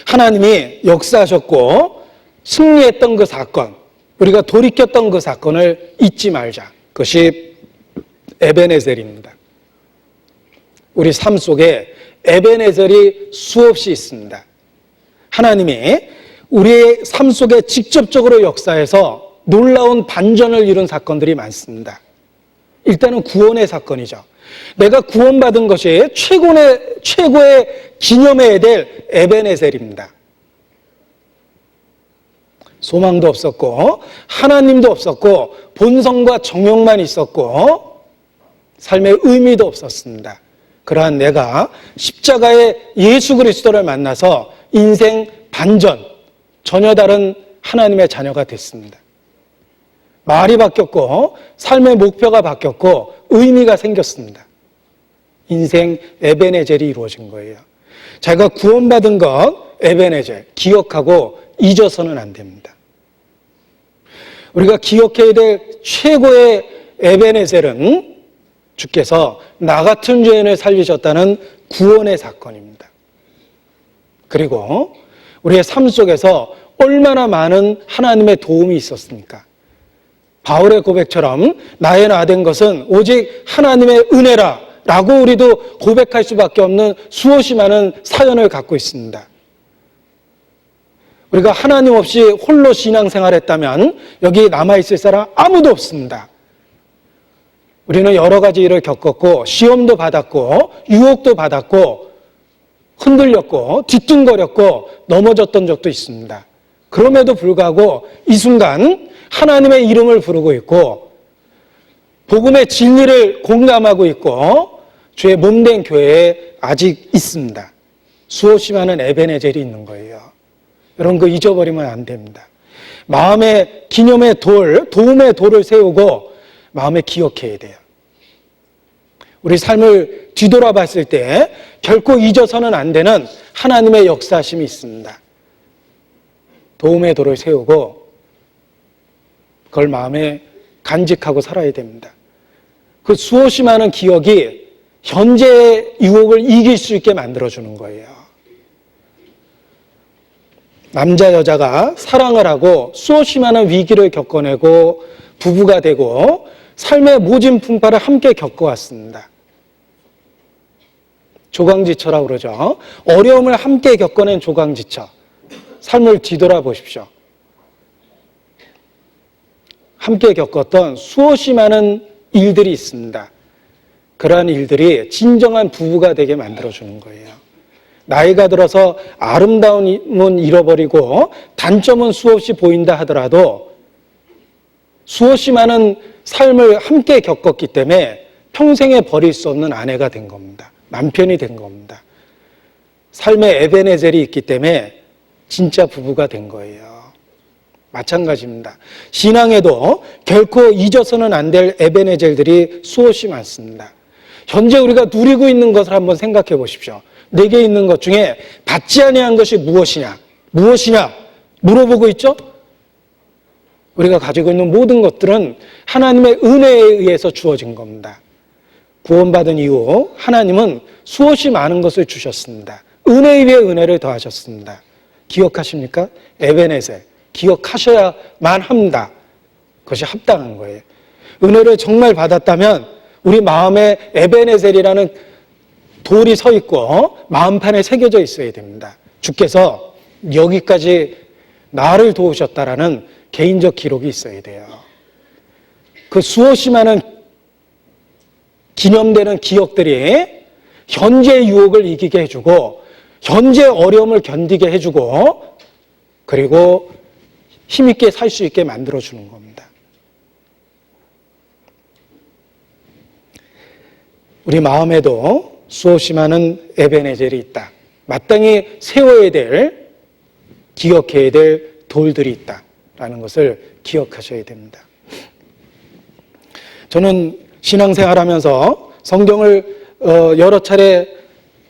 하나님이 역사하셨고 승리했던 그 사건, 우리가 돌이켰던 그 사건을 잊지 말자. 그것이 에벤에셀입니다. 우리 삶 속에 에벤에셀이 수없이 있습니다. 하나님이 우리의 삶 속에 직접적으로 역사해서 놀라운 반전을 이룬 사건들이 많습니다. 일단은 구원의 사건이죠. 내가 구원받은 것이 최고의 기념해야 될 에벤에셀입니다. 소망도 없었고 하나님도 없었고 본성과 정욕만 있었고 삶의 의미도 없었습니다. 그러한 내가 십자가의 예수 그리스도를 만나서 인생 반전, 전혀 다른 하나님의 자녀가 됐습니다. 말이 바뀌었고 삶의 목표가 바뀌었고 의미가 생겼습니다. 인생 에벤에젤이 이루어진 거예요. 자기가 구원받은 것 에벤에젤 기억하고 잊어서는 안 됩니다. 우리가 기억해야 될 최고의 에벤에젤은 주께서 나 같은 죄인을 살리셨다는 구원의 사건입니다. 그리고 우리의 삶 속에서 얼마나 많은 하나님의 도움이 있었습니까? 바울의 고백처럼 나의 나 된 것은 오직 하나님의 은혜라 라고 우리도 고백할 수밖에 없는 수없이 많은 사연을 갖고 있습니다. 우리가 하나님 없이 홀로 신앙생활했다면 여기 남아있을 사람 아무도 없습니다. 우리는 여러 가지 일을 겪었고 시험도 받았고 유혹도 받았고 흔들렸고 뒤뚱거렸고 넘어졌던 적도 있습니다. 그럼에도 불구하고 이 순간 하나님의 이름을 부르고 있고 복음의 진리를 공감하고 있고 주의 몸된 교회에 아직 있습니다. 수없이 많은 에벤에젤이 있는 거예요. 여러분 그거 잊어버리면 안 됩니다. 마음의 기념의 돌, 도움의 돌을 세우고 마음에 기억해야 돼요. 우리 삶을 뒤돌아봤을 때 결코 잊어서는 안 되는 하나님의 역사심이 있습니다. 도움의 돌을 세우고 그걸 마음에 간직하고 살아야 됩니다. 그 수없이 많은 기억이 현재의 유혹을 이길 수 있게 만들어주는 거예요. 남자 여자가 사랑을 하고 수없이 많은 위기를 겪어내고 부부가 되고 삶의 모진 풍파를 함께 겪어왔습니다. 조강지처라고 그러죠. 어려움을 함께 겪어낸 조강지처. 삶을 뒤돌아보십시오. 함께 겪었던 수없이 많은 일들이 있습니다. 그러한 일들이 진정한 부부가 되게 만들어주는 거예요. 나이가 들어서 아름다움은 잃어버리고 단점은 수없이 보인다 하더라도 수없이 많은 삶을 함께 겪었기 때문에 평생에 버릴 수 없는 아내가 된 겁니다. 남편이 된 겁니다. 삶의 에벤에젤이 있기 때문에 진짜 부부가 된 거예요. 마찬가지입니다. 신앙에도 결코 잊어서는 안 될 에벤에젤들이 수없이 많습니다. 현재 우리가 누리고 있는 것을 한번 생각해 보십시오. 내게 있는 것 중에 받지 아니한 것이 무엇이냐? 무엇이냐? 물어보고 있죠? 우리가 가지고 있는 모든 것들은 하나님의 은혜에 의해서 주어진 겁니다. 구원받은 이후 하나님은 수없이 많은 것을 주셨습니다. 은혜 위에 은혜를 더하셨습니다. 기억하십니까? 에벤에셀. 기억하셔야만 합니다. 그것이 합당한 거예요. 은혜를 정말 받았다면 우리 마음에 에벤에셀이라는 돌이 서 있고 마음판에 새겨져 있어야 됩니다. 주께서 여기까지 나를 도우셨다라는 개인적 기록이 있어야 돼요. 그 수없이 많은 기념되는 기억들이 현재의 유혹을 이기게 해주고 현재의 어려움을 견디게 해주고 그리고 힘있게 살 수 있게 만들어주는 겁니다. 우리 마음에도 수없이 많은 에베네젤이 있다. 마땅히 세워야 될, 기억해야 될 돌들이 있다라는 것을 기억하셔야 됩니다. 저는 신앙생활하면서 성경을 여러 차례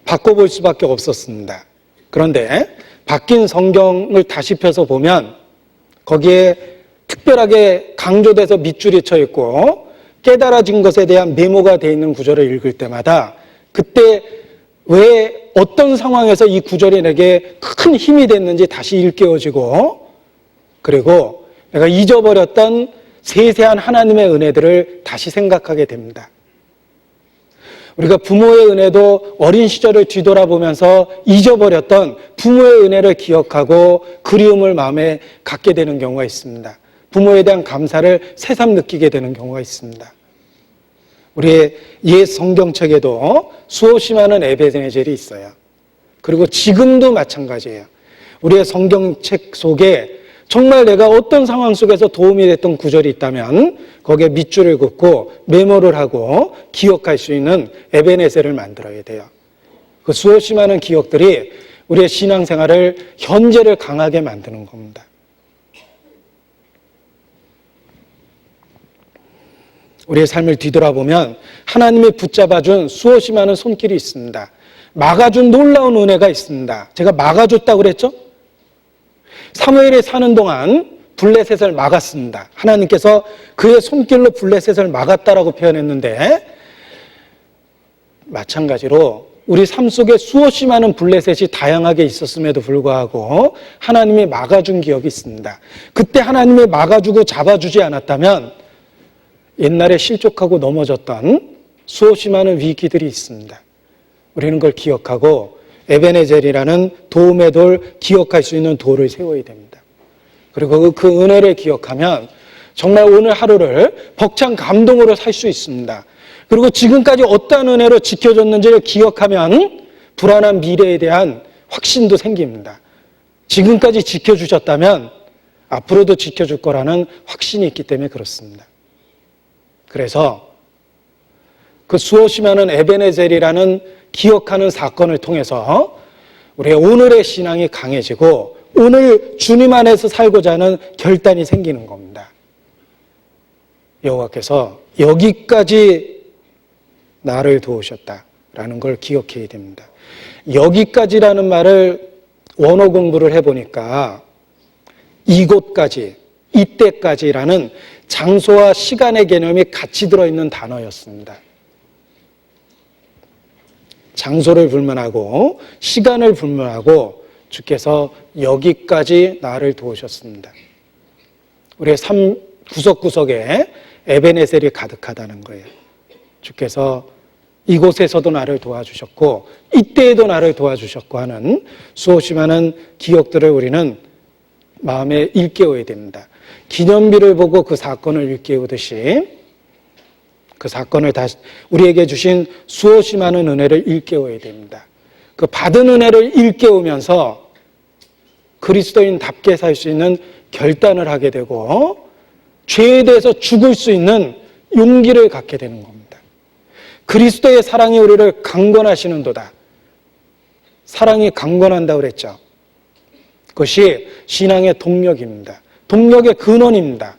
바꿔볼 수밖에 없었습니다. 그런데 바뀐 성경을 다시 펴서 보면 거기에 특별하게 강조돼서 밑줄이 쳐 있고 깨달아진 것에 대한 메모가 되어 있는 구절을 읽을 때마다 그때 왜 어떤 상황에서 이 구절이 내게 큰 힘이 됐는지 다시 일깨워지고, 그리고 내가 잊어버렸던 세세한 하나님의 은혜들을 다시 생각하게 됩니다. 우리가 부모의 은혜도 어린 시절을 뒤돌아보면서 잊어버렸던 부모의 은혜를 기억하고 그리움을 마음에 갖게 되는 경우가 있습니다. 부모에 대한 감사를 새삼 느끼게 되는 경우가 있습니다. 우리의 옛 성경책에도 수없이 많은 에베네젤이 있어요. 그리고 지금도 마찬가지예요. 우리의 성경책 속에 정말 내가 어떤 상황 속에서 도움이 됐던 구절이 있다면 거기에 밑줄을 긋고 메모를 하고 기억할 수 있는 에베네젤을 만들어야 돼요. 그 수없이 많은 기억들이 우리의 신앙생활을, 현재를 강하게 만드는 겁니다. 우리의 삶을 뒤돌아보면 하나님이 붙잡아준 수없이 많은 손길이 있습니다. 막아준 놀라운 은혜가 있습니다. 제가 막아줬다고 그랬죠? 사무엘이 사는 동안 블레셋을 막았습니다. 하나님께서 그의 손길로 블레셋을 막았다라고 표현했는데, 마찬가지로 우리 삶 속에 수없이 많은 블레셋이 다양하게 있었음에도 불구하고 하나님이 막아준 기억이 있습니다. 그때 하나님이 막아주고 잡아주지 않았다면 옛날에 실족하고 넘어졌던 수없이 많은 위기들이 있습니다. 우리는 그걸 기억하고 에베네젤이라는 도움의 돌, 기억할 수 있는 돌을 세워야 됩니다. 그리고 그 은혜를 기억하면 정말 오늘 하루를 벅찬 감동으로 살 수 있습니다. 그리고 지금까지 어떠한 은혜로 지켜줬는지를 기억하면 불안한 미래에 대한 확신도 생깁니다. 지금까지 지켜주셨다면 앞으로도 지켜줄 거라는 확신이 있기 때문에 그렇습니다. 그래서 그 수없이 많은 에베네젤이라는 기억하는 사건을 통해서 우리의 오늘의 신앙이 강해지고 오늘 주님 안에서 살고자 하는 결단이 생기는 겁니다. 여호와께서 여기까지 나를 도우셨다라는 걸 기억해야 됩니다. 여기까지라는 말을 원어 공부를 해보니까 이곳까지, 이때까지라는 장소와 시간의 개념이 같이 들어있는 단어였습니다. 장소를 불문하고 시간을 불문하고 주께서 여기까지 나를 도우셨습니다. 우리의 삶 구석구석에 에베네셀이 가득하다는 거예요. 주께서 이곳에서도 나를 도와주셨고 이때에도 나를 도와주셨고 하는 수없이 많은 기억들을 우리는 마음에 일깨워야 됩니다. 기념비를 보고 그 사건을 일깨우듯이 그 사건을 다시 우리에게 주신 수없이 많은 은혜를 일깨워야 됩니다. 그 받은 은혜를 일깨우면서 그리스도인답게 살 수 있는 결단을 하게 되고 죄에 대해서 죽을 수 있는 용기를 갖게 되는 겁니다. 그리스도의 사랑이 우리를 강건하시는도다. 사랑이 강건한다고 그랬죠. 그것이 신앙의 동력입니다. 동력의 근원입니다.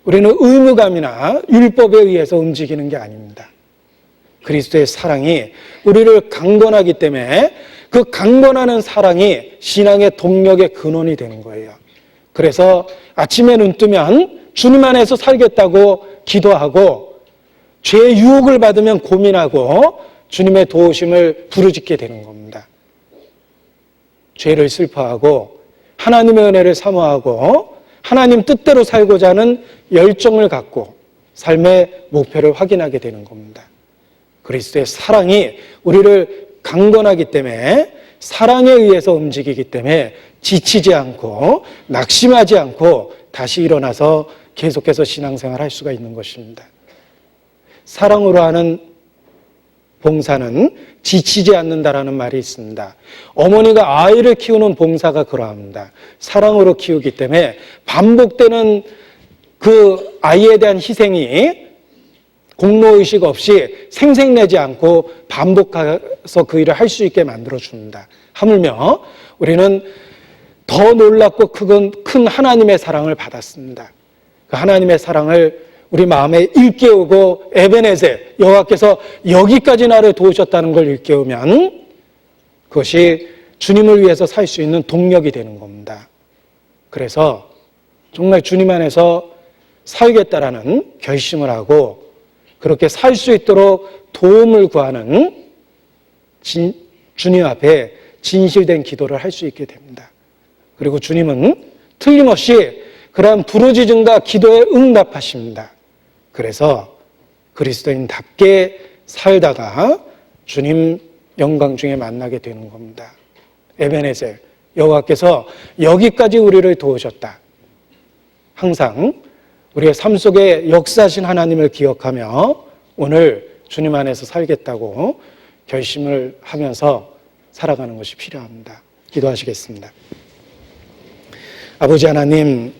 우리는 의무감이나 율법에 의해서 움직이는 게 아닙니다. 그리스도의 사랑이 우리를 강건하기 때문에 그 강건하는 사랑이 신앙의 동력의 근원이 되는 거예요. 그래서 아침에 눈 뜨면 주님 안에서 살겠다고 기도하고 죄의 유혹을 받으면 고민하고 주님의 도우심을 부르짖게 되는 겁니다. 죄를 슬퍼하고 하나님의 은혜를 사모하고 하나님 뜻대로 살고자 하는 열정을 갖고 삶의 목표를 확인하게 되는 겁니다. 그리스도의 사랑이 우리를 강건하기 때문에 사랑에 의해서 움직이기 때문에 지치지 않고 낙심하지 않고 다시 일어나서 계속해서 신앙생활을 할 수가 있는 것입니다. 사랑으로 하는 봉사는 지치지 않는다라는 말이 있습니다. 어머니가 아이를 키우는 봉사가 그러합니다. 사랑으로 키우기 때문에 반복되는 그 아이에 대한 희생이 공로의식 없이 생색내지 않고 반복해서 그 일을 할 수 있게 만들어줍니다. 하물며 우리는 더 놀랍고 큰 하나님의 사랑을 받았습니다. 그 하나님의 사랑을 우리 마음에 일깨우고 에베네셀, 여호와께서 여기까지 나를 도우셨다는 걸 일깨우면 그것이 주님을 위해서 살 수 있는 동력이 되는 겁니다. 그래서 정말 주님 안에서 살겠다라는 결심을 하고 그렇게 살 수 있도록 도움을 구하는 주님 앞에 진실된 기도를 할 수 있게 됩니다. 그리고 주님은 틀림없이 그러한 부르짖음과 기도에 응답하십니다. 그래서 그리스도인답게 살다가 주님 영광 중에 만나게 되는 겁니다. 에베네셀, 여호와께서 여기까지 우리를 도우셨다. 항상 우리의 삶 속에 역사하신 하나님을 기억하며 오늘 주님 안에서 살겠다고 결심을 하면서 살아가는 것이 필요합니다. 기도하시겠습니다. 아버지 하나님,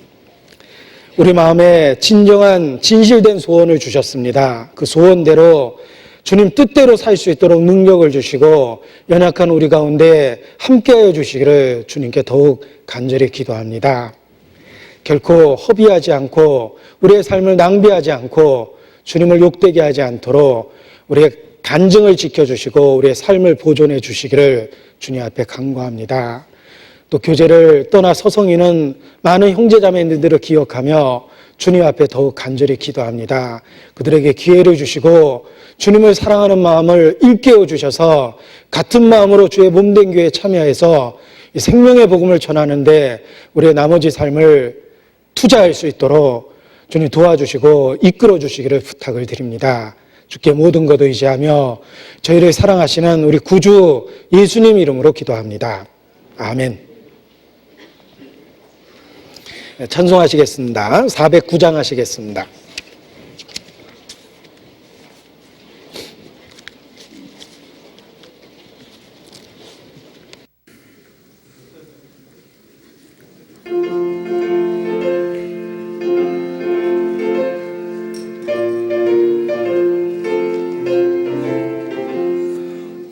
우리 마음에 진정한 진실된 소원을 주셨습니다. 그 소원대로 주님 뜻대로 살 수 있도록 능력을 주시고 연약한 우리 가운데 함께하여 주시기를 주님께 더욱 간절히 기도합니다. 결코 허비하지 않고 우리의 삶을 낭비하지 않고 주님을 욕되게 하지 않도록 우리의 간증을 지켜주시고 우리의 삶을 보존해 주시기를 주님 앞에 간구합니다. 또 교제를 떠나 서성이는 많은 형제자매님들을 기억하며 주님 앞에 더욱 간절히 기도합니다. 그들에게 기회를 주시고 주님을 사랑하는 마음을 일깨워 주셔서 같은 마음으로 주의 몸된 교회에 참여해서 이 생명의 복음을 전하는데 우리의 나머지 삶을 투자할 수 있도록 주님 도와주시고 이끌어 주시기를 부탁을 드립니다. 주께 모든 것 의지하며 저희를 사랑하시는 우리 구주 예수님 이름으로 기도합니다. 아멘. 찬송하시겠습니다. 409장 하시겠습니다.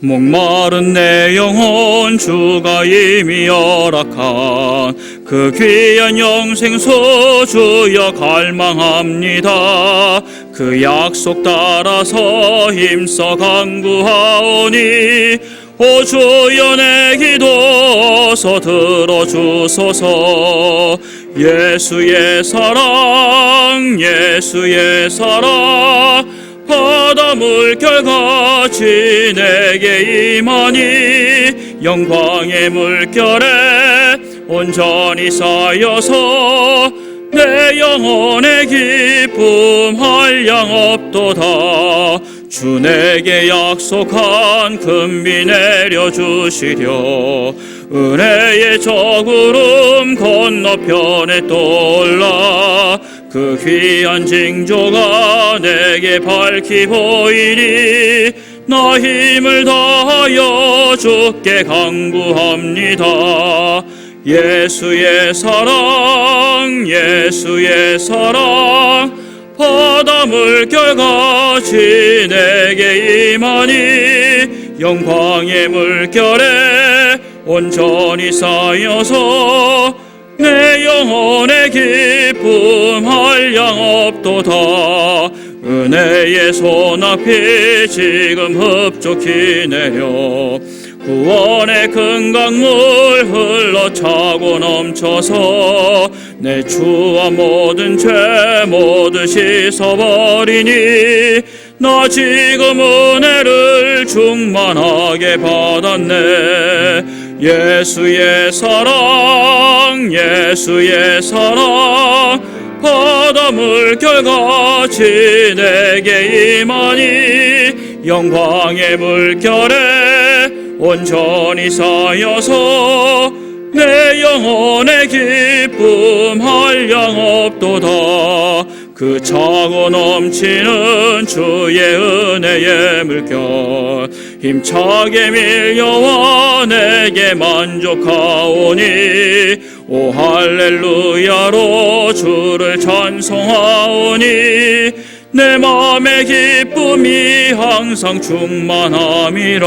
목마른 내 영혼 주가 이미 허락한 그 귀한 영생소 주여 갈망합니다. 그 약속 따라서 힘써 간구하오니 오 주여 내 기도 들어주소서. 예수의 사랑 예수의 사랑 바다 물결같이 내게 임하니 영광의 물결에 온전히 쌓여서 내 영혼의 기쁨 한량없도다. 주 내게 약속한 금비 내려주시려 은혜의 저구름 건너편에 떠올라 그 귀한 징조가 내게 밝히 보이니 나 힘을 다하여 주께 간구합니다. 예수의 사랑 예수의 사랑 바다 물결같이 내게 임하니 영광의 물결에 온전히 쌓여서 내 영혼의 기쁨 한량없도다. 은혜의 손앞이 지금 흡족히 내려 구원의 큰 강물 흘러차고 넘쳐서 내 주와 모든 죄 모두 씻어버리니 나 지금 은혜를 충만하게 받았네. 예수의 사랑 예수의 사랑 바다 물결같이 내게 임하니 영광의 물결에 온전히 쌓여서 내 영혼의 기쁨 한량없도다. 그 차고 넘치는 주의 은혜의 물결 힘차게 밀려와 내게 만족하오니 오 할렐루야로 주를 찬송하오니 내 맘의 기쁨이 항상 충만함이라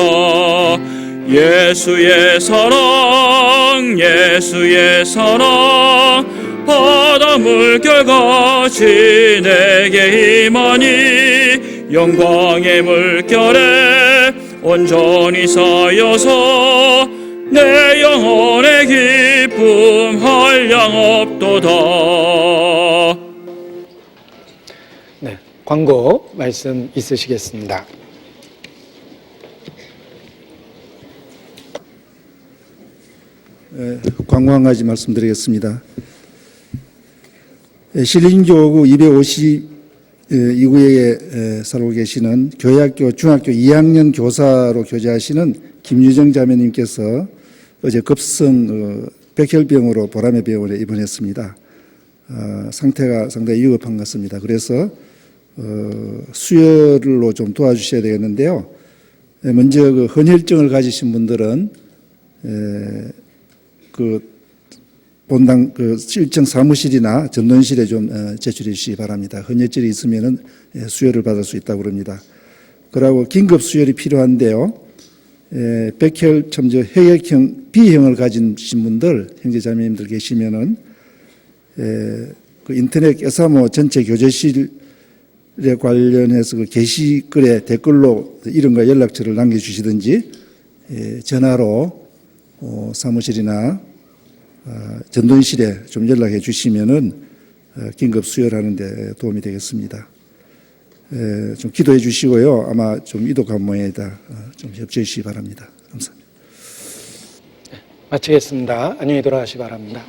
예수의 사랑 예수의 사랑 바다 물결같이 내게 임하니 영광의 물결에 온전히 쌓여서 내 영혼의 기쁨 한량 없도다. 네, 광고 말씀 있으시겠습니다. 광고 한 가지 말씀드리겠습니다. 신림교구 252구에 살고 계시는 교회학교 중학교 2학년 교사로 교제하시는 김유정 자매님께서 어제 급성 백혈병으로 보람의 병원에 입원했습니다. 상태가 상당히 위급한 것 같습니다. 그래서 수혈로 좀 도와주셔야 되겠는데요. 먼저 그 헌혈증을 가지신 분들은 본당 실정 사무실이나 전원실에 좀 제출해 주시기 바랍니다. 헌혈증이 있으면은 수혈을 받을 수 있다고 그럽니다. 그리고 긴급 수혈이 필요한데요. 백혈 첨저 혈액형 B형을 가지신 분들 형제자매님들 계시면은 그 인터넷 깨사모 전체 교제실에 관련해서 그 게시글에 댓글로 이름과 연락처를 남겨주시든지 전화로 사무실이나 전동실에 좀 연락해 주시면은 긴급 수혈하는 데 도움이 되겠습니다. 좀 기도해 주시고요. 아마 좀 이독한 모양이다. 좀 협조해 주시기 바랍니다. 감사합니다. 마치겠습니다. 안녕히 돌아가시기 바랍니다.